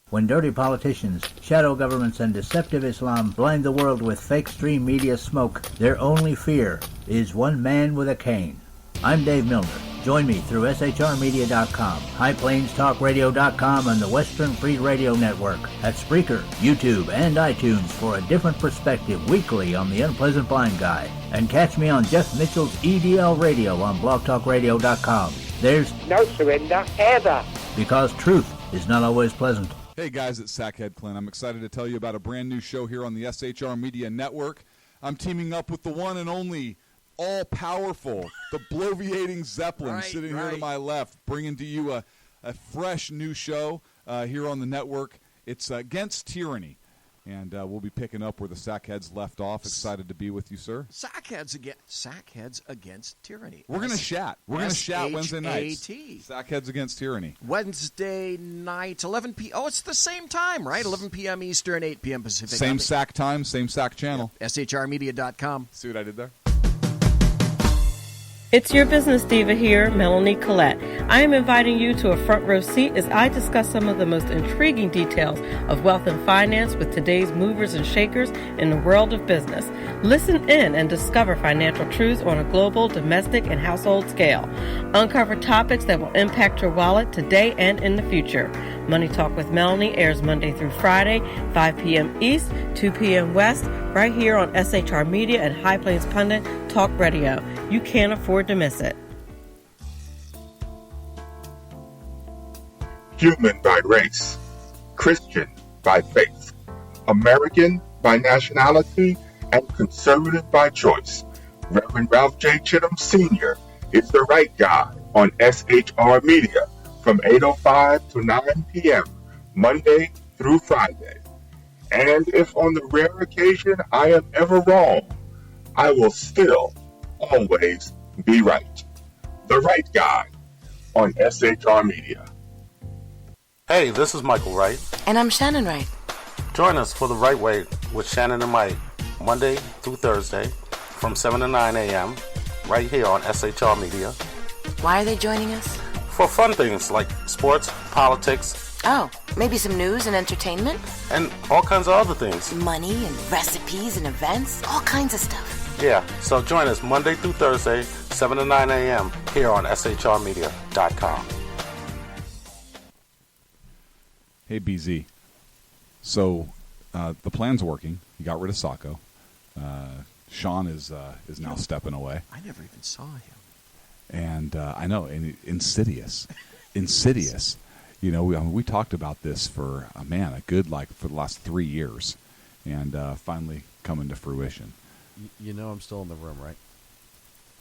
When dirty politicians, shadow governments, and deceptive Islam blind the world with fake stream media smoke, their only fear is one man with a cane. I'm Dave Milner. Join me through shrmedia.com, highplainstalkradio.com, and the Western Free Radio Network at Spreaker, YouTube, and iTunes for a different perspective weekly on the Unpleasant Blind Guy. And catch me on Jeff Mitchell's EDL Radio on blogtalkradio.com. There's no surrender ever, because truth is not always pleasant. Hey guys, it's Sackhead Clint. I'm excited to tell you about a brand new show here on the SHR Media Network. I'm teaming up with the one and only all-powerful, the bloviating Zeppelin, sitting here to my left, bringing to you a fresh new show here on the network. It's Against Tyranny. And we'll be picking up where the Sackheads left off. Excited to be with you, sir. Sackheads Against Tyranny. We're going to chat. We're going to chat Wednesday nights. Sackheads Against Tyranny. Wednesday night, 11 p.m. Oh, it's the same time, right? 11 p.m. Eastern, 8 p.m. Pacific. Same SAC time, same SAC channel. Yeah. SHRmedia.com. See what I did there? It's your business diva here, Melanie Collette. I am inviting you to a front row seat as I discuss some of the most intriguing details of wealth and finance with today's movers and shakers in the world of business. Listen in and discover financial truths on a global, domestic, and household scale. Uncover topics that will impact your wallet today and in the future. Money Talk with Melanie airs Monday through Friday, 5 p.m. East, 2 p.m. West, right here on SHR Media and High Plains Pundit Talk Radio. You can't afford to miss it. Human by race, Christian by faith, American by nationality, and conservative by choice. Reverend Ralph J. Chittum Sr. is the right guy on SHR Media from 8:05 to 9 p.m. Monday through Friday. And if on the rare occasion I am ever wrong, I will still always be right. The right guy on SHR Media. Hey, this is Michael Wright. And I'm Shannon Wright. Join us for The Right Way with Shannon and Mike, Monday through Thursday from 7 to 9 a.m. right here on SHR Media. Why are they joining us? For fun things like sports, politics. Oh, maybe some news and entertainment? And all kinds of other things. Money and recipes and events, all kinds of stuff. Yeah, so join us Monday through Thursday, 7 to 9 a.m. here on shrmedia.com. Hey, BZ. So the plan's working. You got rid of Sacco. Sean is now stepping away. I never even saw him. And I know, and insidious. You know, we talked about this for a good for the last 3 years, and finally coming to fruition. You know, I'm still in the room, right?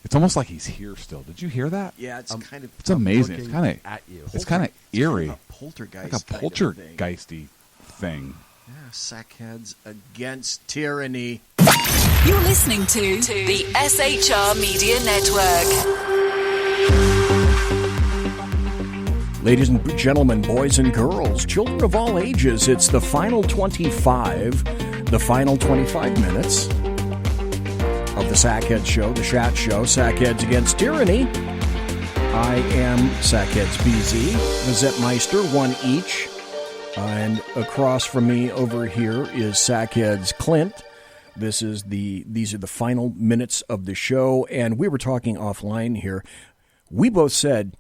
It's almost like he's here still. Did you hear that? Yeah, it's kind of. It's amazing. It's kind of at you. It's kind of eerie. Kind of a poltergeist. Like a poltergeisty thing. Yeah, Sackheads against tyranny. You're listening to the SHR Media Network. Ladies and gentlemen, boys and girls, children of all ages, it's the final 25 minutes of the Sackheads Show, the Chat Show, Sackheads Against Tyranny. I am Sackheads BZ, Mazette Meister, one each. And across from me over here is Sackheads Clint. These are the final minutes of the show, and we were talking offline here. We both said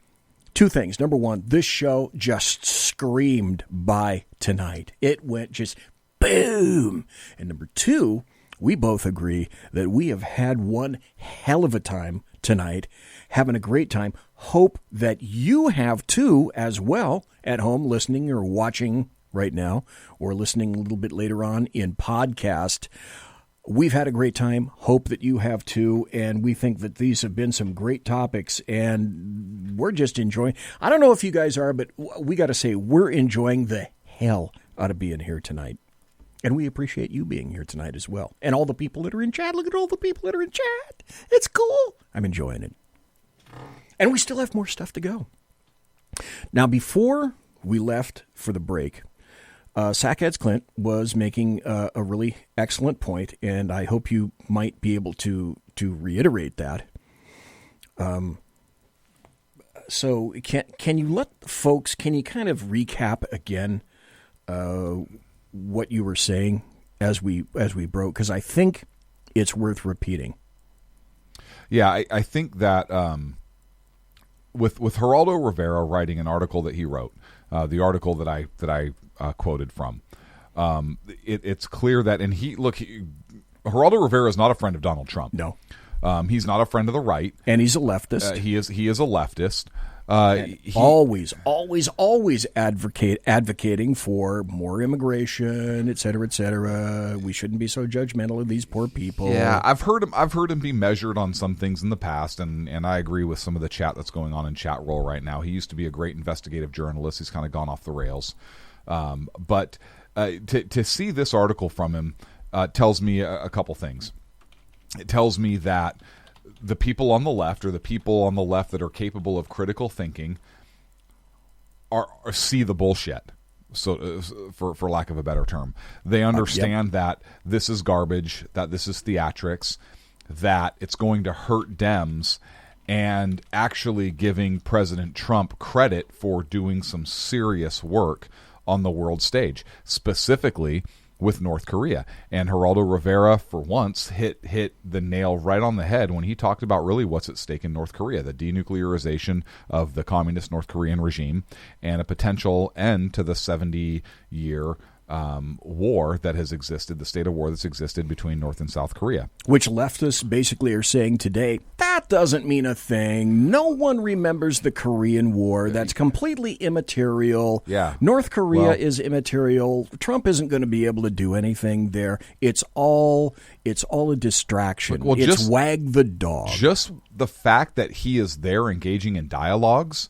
two things. Number one, this show just screamed by tonight. It went just boom. And number two, we both agree that we have had one hell of a time tonight, having a great time. Hope that you have too as well at home listening or watching right now or listening a little bit later on in podcast. We've had a great time. Hope that you have too. And we think that these have been some great topics and we're just enjoying. I don't know if you guys are, but we got to say we're enjoying the hell out of being here tonight. And we appreciate you being here tonight as well. And all the people that are in chat. Look at all the people that are in chat. It's cool. I'm enjoying it. And we still have more stuff to go. Now, before we left for the break, Sackheads Clint was making a really excellent point, and I hope you might be able to reiterate that. So can you let folks, can you kind of recap again what you were saying as we broke? Because I think it's worth repeating. Yeah, I think that with Geraldo Rivera writing an article that he wrote, the article that I quoted from, it's clear that, and Geraldo Rivera is not a friend of Donald Trump. No, he's not a friend of the right, and he's a leftist. He is a leftist. Always advocating for more immigration, et cetera, et cetera. We shouldn't be so judgmental of these poor people. Yeah, I've heard him be measured on some things in the past, and I agree with some of the chat that's going on in chat roll right now. He used to be a great investigative journalist. He's kind of gone off the rails. But to see this article from him tells me a couple things. It tells me that the people on the left, or the people on the left that are capable of critical thinking, are see the bullshit. So, for lack of a better term, they understand that this is garbage, that this is theatrics, that it's going to hurt Dems, and actually giving President Trump credit for doing some serious work on the world stage, specifically with North Korea. And Geraldo Rivera, for once, hit the nail right on the head when he talked about really what's at stake in North Korea, the denuclearization of the communist North Korean regime and a potential end to the 70-year war that has existed, the state of war that's existed between North and South Korea. Which leftists basically are saying today, that doesn't mean a thing. No one remembers the Korean War. That's completely immaterial. Yeah. North Korea is immaterial. Trump isn't going to be able to do anything there. It's all a distraction. It's wag the dog. Just the fact that he is there engaging in dialogues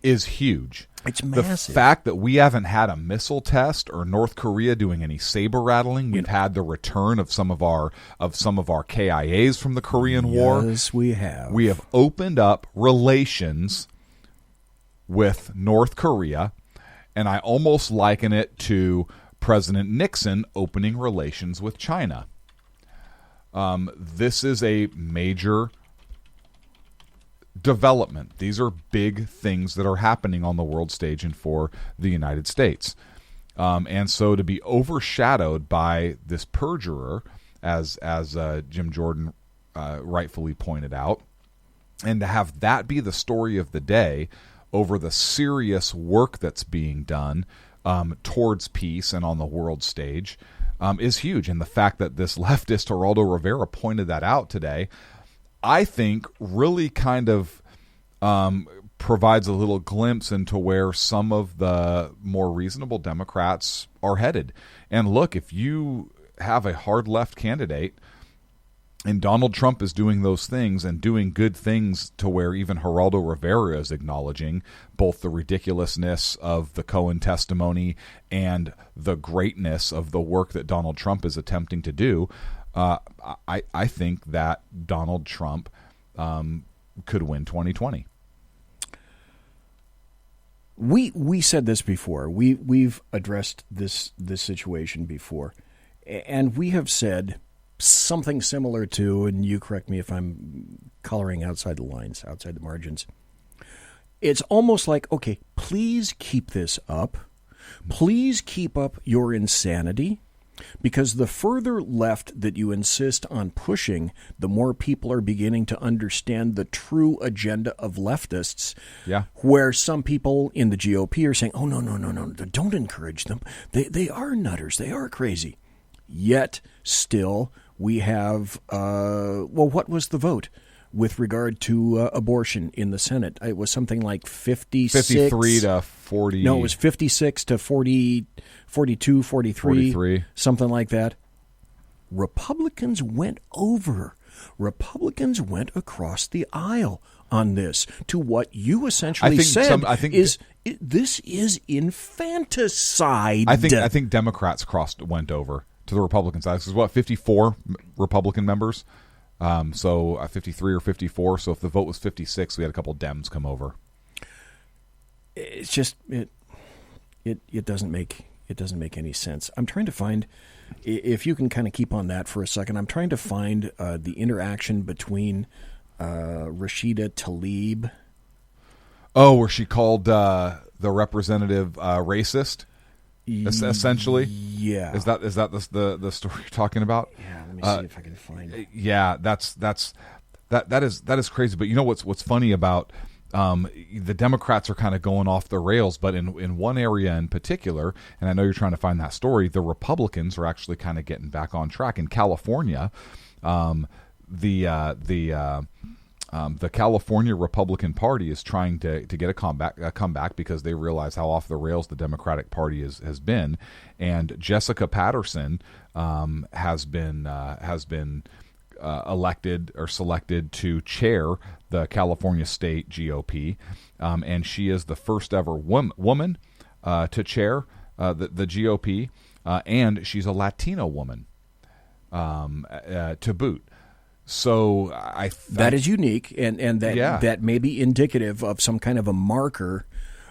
is huge. It's massive. The fact that we haven't had a missile test or North Korea doing any saber rattling, we've had the return of some of our KIAs from the Korean War. Yes, we have. We have opened up relations with North Korea, and I almost liken it to President Nixon opening relations with China. This is a major development. These are big things that are happening on the world stage and for the United States. And so to be overshadowed by this perjurer, as Jim Jordan rightfully pointed out, and to have that be the story of the day over the serious work that's being done towards peace and on the world stage is huge. And the fact that this leftist, Geraldo Rivera, pointed that out today, I think really kind of provides a little glimpse into where some of the more reasonable Democrats are headed. And look, if you have a hard left candidate and Donald Trump is doing those things and doing good things to where even Geraldo Rivera is acknowledging both the ridiculousness of the Cohen testimony and the greatness of the work that Donald Trump is attempting to do, I think that Donald Trump could win 2020. We said this before. We've addressed this situation before, and we have said something similar to, and you correct me if I'm coloring outside the lines, outside the margins. It's almost like, okay, please keep this up. Please keep up your insanity, because the further left that you insist on pushing, the more people are beginning to understand the true agenda of leftists. Yeah. Where some people in the GOP are saying, oh, no, don't encourage them. They are nutters. They are crazy. Yet, still, we have, what was the vote with regard to abortion in the Senate? It was something like 53 to 40. No, it was 56 to 40, 42, 43, something like that. Republicans went over. Republicans went across the aisle on this to what you essentially said this is infanticide. I think Democrats went over to the Republican side. This is what, 54 Republican members? So 53 or 54. So if the vote was 56, we had a couple Dems come over. It's just it doesn't make any sense. I'm trying to find, if you can kind of keep on that for a second. I'm trying to find the interaction between Rashida Tlaib. Oh, where she called the representative racist. Essentially, yeah. Is that the story you're talking about? Yeah, let me see if I can find it. Yeah, that is crazy. But you know what's funny about the Democrats are kind of going off the rails, but in one area in particular, and I know you're trying to find that story, the Republicans are actually kind of getting back on track. In California, the California Republican Party is trying to get a comeback because they realize how off the rails the Democratic Party has been, and Jessica Patterson has been elected or selected to chair the California State GOP, and she is the first ever woman to chair the GOP, and she's a Latino woman to boot. So that is unique, and that may be indicative of some kind of a marker,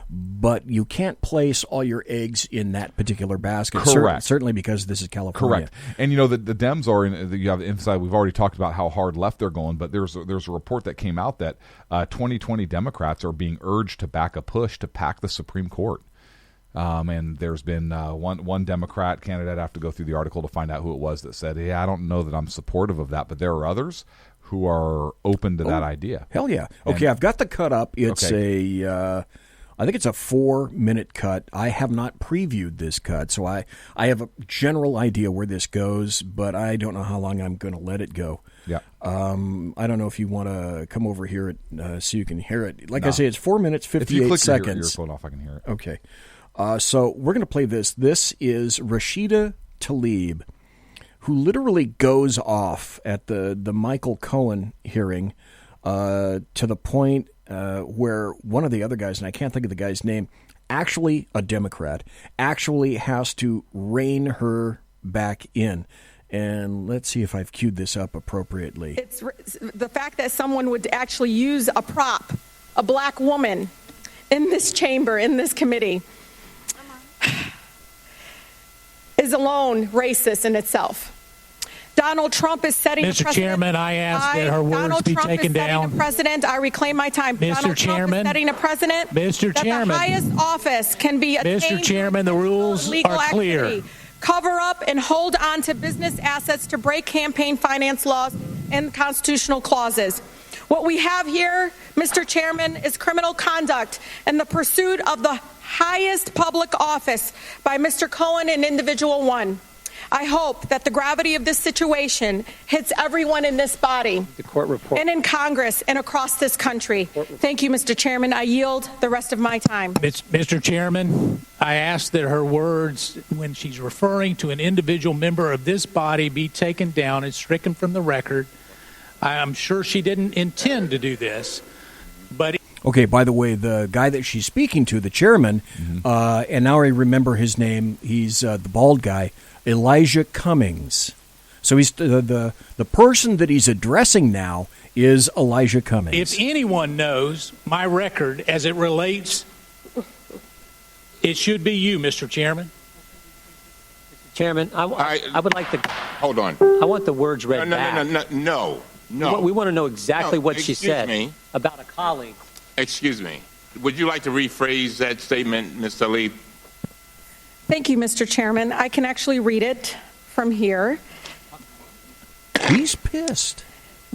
but you can't place all your eggs in that particular basket. Correct. Certainly because this is California. Correct. And you know the Dems are you have inside. We've already talked about how hard left they're going, but there's a report that came out that 2020 Democrats are being urged to back a push to pack the Supreme Court. And there's been one Democrat candidate, I have to go through the article to find out who it was, that said, I don't know that I'm supportive of that, but there are others who are open to that idea. Hell yeah. Okay, I've got the cut up. It's I think it's a 4-minute cut. I have not previewed this cut, so I have a general idea where this goes, but I don't know how long I'm going to let it go. Yeah. I don't know if you want to come over here so you can hear it. Like I say, it's 4 minutes, 58 seconds. If you click your earphone off, I can hear it. Okay. So we're going to play this. This is Rashida Tlaib, who literally goes off at the Michael Cohen hearing to the point where one of the other guys, and I can't think of the guy's name, actually a Democrat, actually has to rein her back in. And let's see if I've queued this up appropriately. It's the fact that someone would actually use a prop, a black woman, in this chamber, in this committee, is alone racist in itself. Donald Trump is setting a Mr. precedent. Chairman, I ask that her words Donald be Trump taken is setting down. a precedent. I reclaim my time. Mr. Donald Chairman, Trump is setting a precedent. Mr. That Chairman. the highest office can be attained Mr. Chairman, the rules legal are clear. activity. Cover up and hold on to business assets to break campaign finance laws and constitutional clauses. What we have here, Mr. Chairman, is criminal conduct and the pursuit of the highest public office by Mr. Cohen and Individual 1. I hope that the gravity of this situation hits everyone in this body, The court report. and in Congress and across this country. Thank you, Mr. Chairman. I yield the rest of my time. Mr. Chairman, I ask that her words, when she's referring to an individual member of this body, be taken down and stricken from the record. I'm sure she didn't intend to do this, but... Okay, by the way, the guy that she's speaking to, the chairman, and now I remember his name, he's the bald guy, Elijah Cummings. So he's the person that he's addressing now is Elijah Cummings. If anyone knows my record as it relates, it should be you, Mr. Chairman. Chairman, I would like to... Hold on. I want the words read back. No. We want to know exactly what she said me. about a colleague. Excuse me. Would you like to rephrase that statement, Ms. Tlaib? Thank you, Mr. Chairman. I can actually read it from here. He's pissed.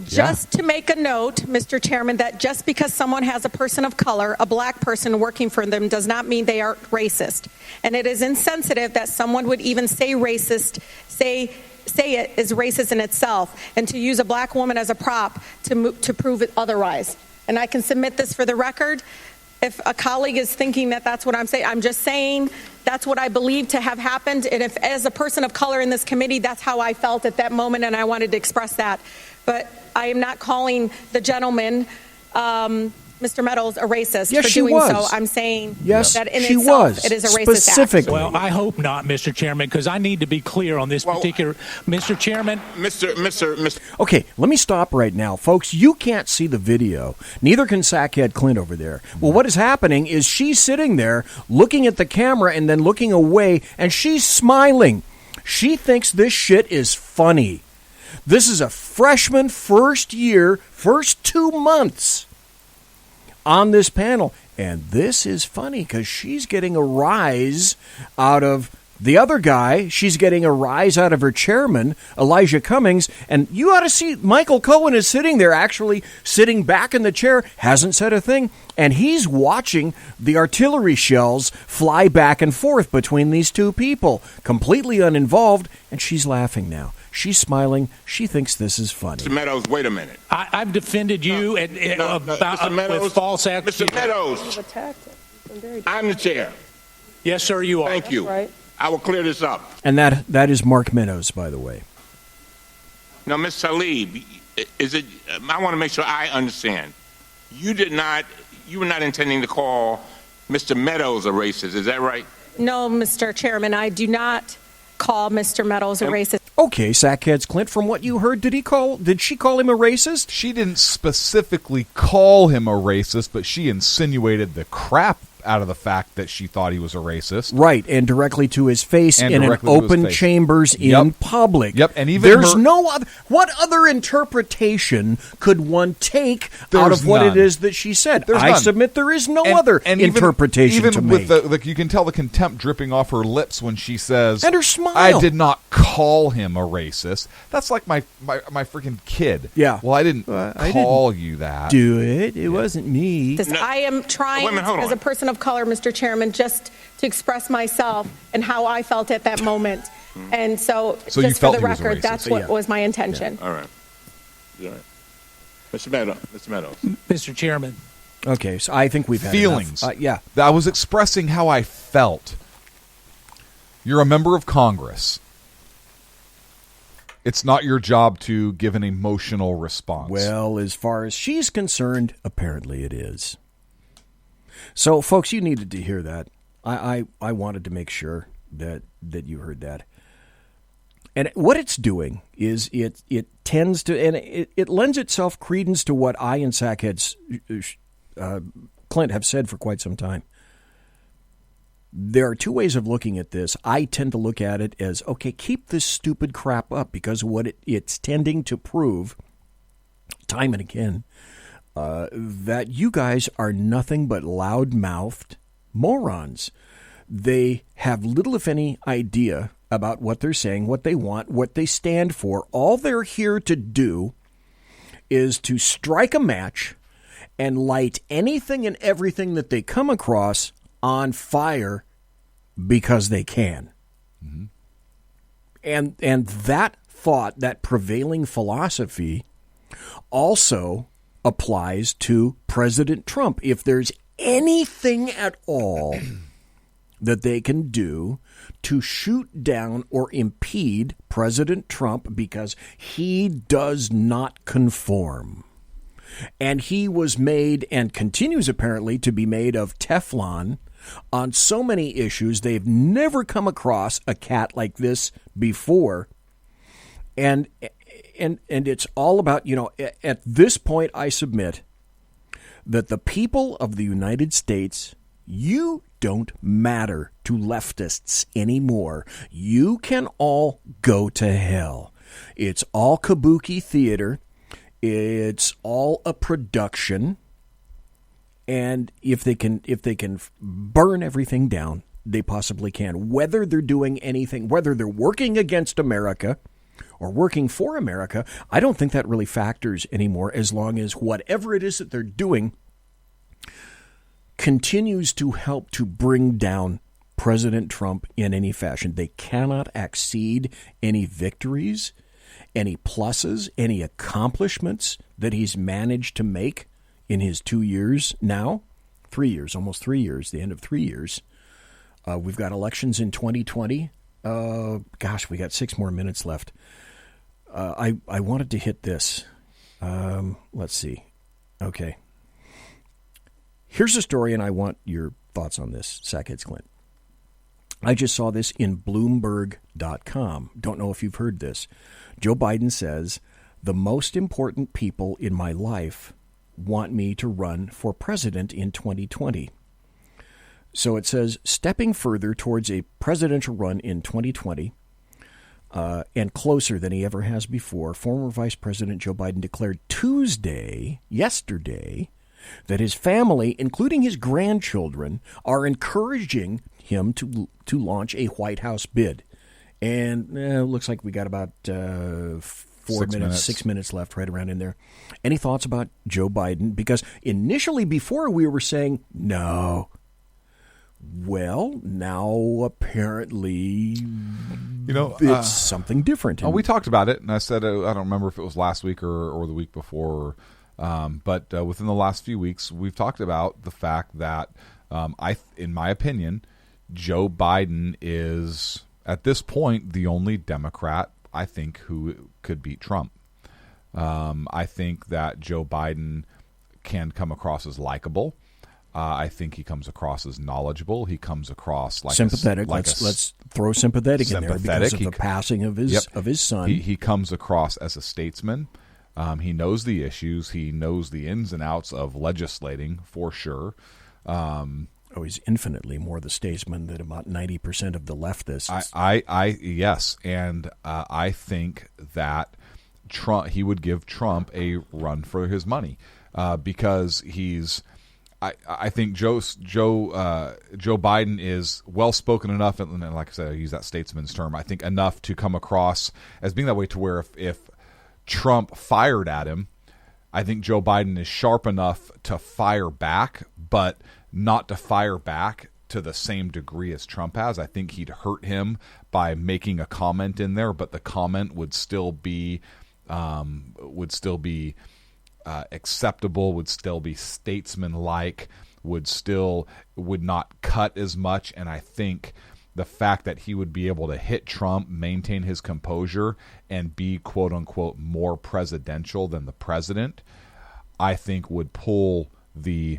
Just to make a note, Mr. Chairman, that just because someone has a person of color, a black person working for them, does not mean they are racist. And it is insensitive that someone would even say racist, say it is racist in itself, and to use a black woman as a prop to prove it otherwise. And I can submit this for the record. If a colleague is thinking that that's what I'm saying, I'm just saying that's what I believe to have happened. And if, as a person of color in this committee, that's how I felt at that moment, and I wanted to express that. But I am not calling the gentleman, Mr. Meadows, a racist Yes, for she doing was. so. I'm saying Yes, that in she itself was. it is a racist Specifically. act. Well, I hope not, Mr. Chairman, because I need to be clear on this particular... Mr. Chairman... Mr. Okay, let me stop right now. Folks, you can't see the video. Neither can Sackhead Clint over there. Well, what is happening is she's sitting there looking at the camera and then looking away, and she's smiling. She thinks this shit is funny. This is a freshman first year, first 2 months on this panel. And this is funny because she's getting a rise out of the other guy. She's getting a rise out of her chairman, Elijah Cummings. And you ought to see Michael Cohen is sitting there, actually sitting back in the chair, hasn't said a thing. And he's watching the artillery shells fly back and forth between these two people, completely uninvolved. And she's laughing now. She's smiling. She thinks this is funny. Mr. Meadows, wait a minute. I've defended you Mr. Meadows, with false accusations. Mr. Meadows, I'm the chair. Yes, sir, you are. Thank you. Right. I will clear this up. And that is Mark Meadows, by the way. Now, Ms. Tlaib, I want to make sure I understand. You were not intending to call Mr. Meadows a racist, is that right? No, Mr. Chairman, I do not call Mr. Meadows a racist. Okay, Sackheads Clint, from what you heard, did she call him a racist? She didn't specifically call him a racist, but she insinuated the crap out of the fact that she thought he was a racist. Right, and directly to his face And in an directly to his open face. chambers Yep. in public. Yep, and even there's her- no other. What other interpretation could one take out There's of what none. it is that she said? There's I none. submit there is no other even- interpretation even to with make. you can tell the contempt dripping off her lips when she says, And her smile. I did not call him a racist. That's like my freaking kid. Yeah. Well, I didn't I call you that. Do it. It wasn't me. I am trying, Wait a minute, hold as on. a person of color, Mr. Chairman, just to express myself and how I felt at that moment. And so So you just felt for the he was a record, racist. that's what Yeah. was my intention. All right. All right. Mr. Meadows. Mr. Chairman. Okay, so I think we've had Feelings. enough. Yeah. I was expressing how I felt. You're a member of Congress. It's not your job to give an emotional response. Well, as far as she's concerned, apparently it is. So, folks, you needed to hear that. I wanted to make sure that you heard that. And what it's doing is it tends to, and it lends itself credence to what I and Sackheads Clint have said for quite some time. There are two ways of looking at this. I tend to look at it as, okay, keep this stupid crap up, because what it's tending to prove time and again, that you guys are nothing but loud-mouthed morons. They have little, if any, idea about what they're saying, what they want, what they stand for. All they're here to do is to strike a match and light anything and everything that they come across on fire because they can. Mm-hmm. And that thought, that prevailing philosophy, also applies to President Trump. If there's anything at all that they can do to shoot down or impede President Trump because he does not conform, and he was made and continues apparently to be made of Teflon on so many issues, they've never come across a cat like this before. And it's all about, at this point, I submit that the people of the United States, you don't matter to leftists anymore. You can all go to hell. It's all kabuki theater. It's all a production. And if they can burn everything down, they possibly can. Whether they're doing anything, whether they're working against America or working for America, I don't think that really factors anymore, as long as whatever it is that they're doing continues to help to bring down President Trump in any fashion. They cannot accede any victories, any pluses, any accomplishments that he's managed to make in his 2 years now. 3 years, almost 3 years, the end of 3 years. We've got elections in 2020. We got 6 more minutes left. I wanted to hit this. Let's see. Okay. Here's a story, and I want your thoughts on this, Sackheads Clint. I just saw this in Bloomberg.com. Don't know if you've heard this. Joe Biden says, the most important people in my life want me to run for president in 2020. So it says, stepping further towards a presidential run in 2020, and closer than he ever has before, former Vice President Joe Biden declared yesterday, that his family, including his grandchildren, are encouraging him to launch a White House bid. And it looks like we got about 6 minutes left, right around in there. Any thoughts about Joe Biden? Because initially, before, we were saying no. Well, now apparently, it's something different. We talked about it, and I said, I don't remember if it was last week or the week before, but within the last few weeks, we've talked about the fact that, in my opinion, Joe Biden is, at this point, the only Democrat, I think, who could beat Trump. I think that Joe Biden can come across as likable. I think he comes across as knowledgeable. He comes across like sympathetic. Let's throw sympathetic in there because of the passing of his son. He comes across as a statesman. He knows the issues. He knows the ins and outs of legislating for sure. He's infinitely more the statesman than about 90% of the leftists. Yes, and I think that he would give Trump a run for his money because he's. I think Joe Biden is well spoken enough, and like I said, I use that statesman's term. I think enough to come across as being that way to where if Trump fired at him, I think Joe Biden is sharp enough to fire back, but not to fire back to the same degree as Trump has. I think he'd hurt him by making a comment in there, but the comment would still be acceptable, would still be statesman-like, would not cut as much. And I think the fact that he would be able to hit Trump, maintain his composure, and be quote-unquote more presidential than the president, I think would pull the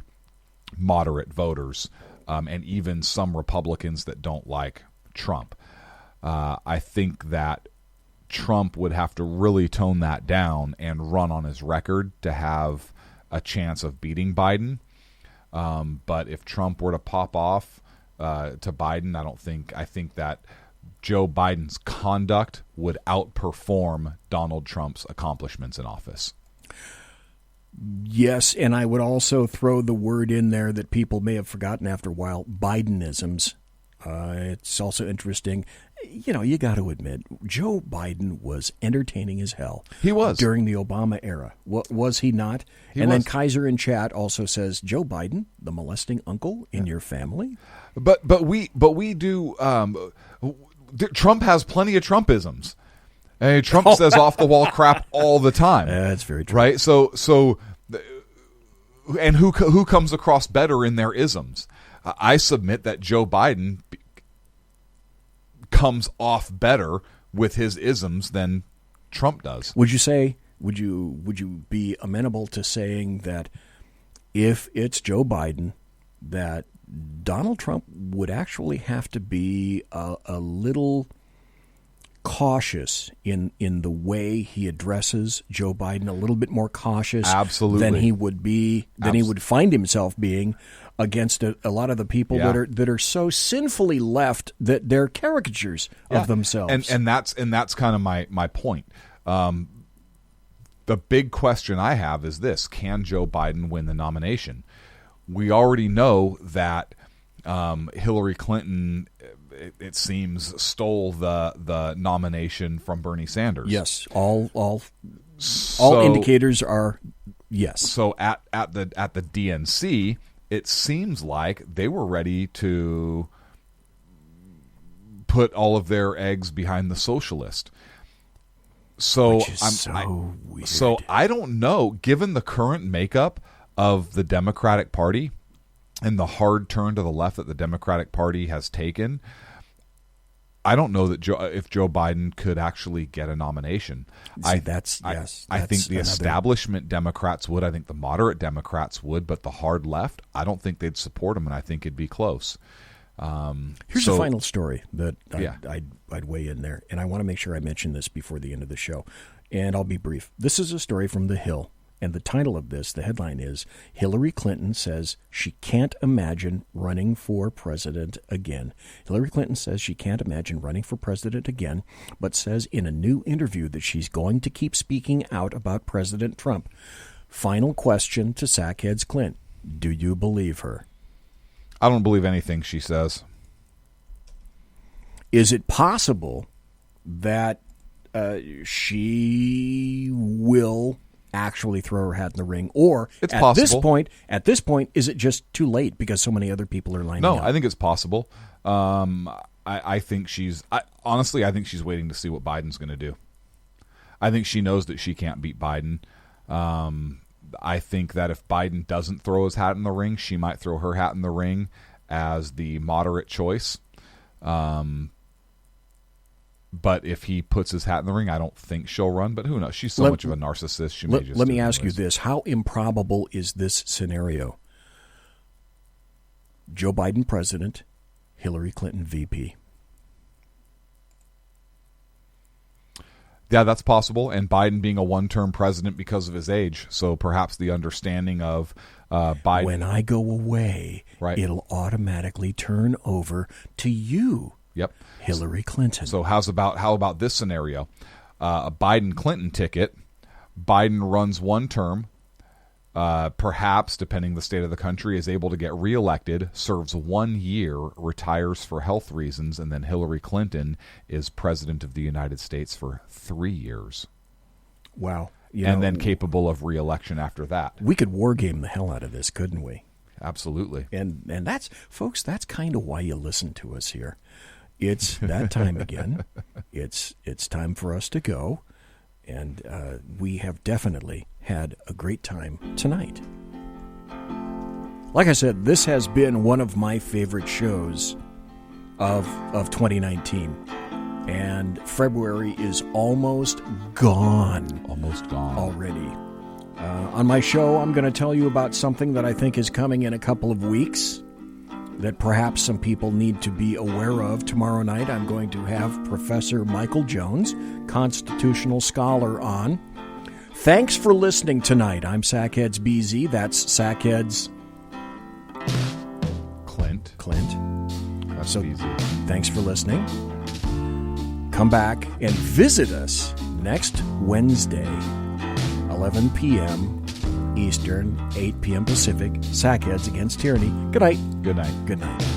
moderate voters and even some Republicans that don't like Trump. I think that Trump would have to really tone that down and run on his record to have a chance of beating Biden. But if Trump were to pop off Biden. I think that Joe Biden's conduct would outperform Donald Trump's accomplishments in office. Yes, and I would also throw the word in there that people may have forgotten after a while, Bidenisms. It's also interesting. You know, you got to admit, Joe Biden was entertaining as hell. He was. During the Obama era. Was he not? Then Kaiser in chat also says, Joe Biden, the molesting uncle in your family? But we do... Trump has plenty of Trumpisms. And Trump says off-the-wall crap all the time. That's very true. Right? So, and who comes across better in their isms? I submit that Joe Biden comes off better with his isms than Trump does. Would you be amenable to saying that if it's Joe Biden, that Donald Trump would actually have to be a little cautious in the way he addresses Joe Biden, a little bit more cautious than he would be, he would find himself being against a lot of the people that are so sinfully left that they're caricatures of themselves. And that's kind of my point. The big question I have is this: can Joe Biden win the nomination? We already know that Hillary Clinton, it seems, stole the nomination from Bernie Sanders. Yes, all indicators are yes. So at the DNC, it seems like they were ready to put all of their eggs behind the socialist. So Which is weird. So I don't know, given the current makeup of the Democratic Party and the hard turn to the left that the Democratic Party has taken, I don't know that if Joe Biden could actually get a nomination. I think the establishment Democrats would. I think the moderate Democrats would, but the hard left, I don't think they'd support him, and I think it'd be close. Here's a final story that I'd weigh in there, and I want to make sure I mention this before the end of the show, and I'll be brief. This is a story from The Hill. And the title of this, the headline is, Hillary Clinton says she can't imagine running for president again. Hillary Clinton says she can't imagine running for president again, but says in a new interview that she's going to keep speaking out about President Trump. Final question to Sackheads Clint. Do you believe her? I don't believe anything she says. Is it possible that she will actually throw her hat in the ring, or it's at possible. this point is it just too late because so many other people are lining up? No, I think it's possible. I think she's waiting to see what Biden's going to do. I think she knows that she can't beat Biden. I think that if Biden doesn't throw his hat in the ring, she might throw her hat in the ring as the moderate choice. But if he puts his hat in the ring, I don't think she'll run. But who knows? She's so much of a narcissist. She may just. Let me ask you this: how improbable is this scenario? Joe Biden president, Hillary Clinton VP. Yeah, that's possible. And Biden being a one-term president because of his age. So perhaps the understanding of Biden. When I go away, it'll automatically turn over to you. Yep. Hillary Clinton. So how about this scenario? A Biden-Clinton ticket. Biden runs one term. Perhaps, depending the state of the country, is able to get reelected, serves 1 year, retires for health reasons, and then Hillary Clinton is president of the United States for 3 years. Wow. Then capable of reelection after that. We could war game the hell out of this, couldn't we? Absolutely. And that's, folks, that's kind of why you listen to us here. It's that time again. It's time for us to go. And we have definitely had a great time tonight. Like I said, this has been one of my favorite shows of 2019. And February is almost gone. Almost gone. Already. On my show, I'm going to tell you about something that I think is coming in a couple of weeks that perhaps some people need to be aware of. Tomorrow night, I'm going to have Professor Michael Jones, constitutional scholar, on. Thanks for listening tonight. I'm Sackheads BZ. That's Sackheads Clint. So thanks for listening. Come back and visit us next Wednesday, 11 p.m. Eastern, 8 p.m. Pacific. Sackheads Against Tyranny. Good night. Good night. Good night.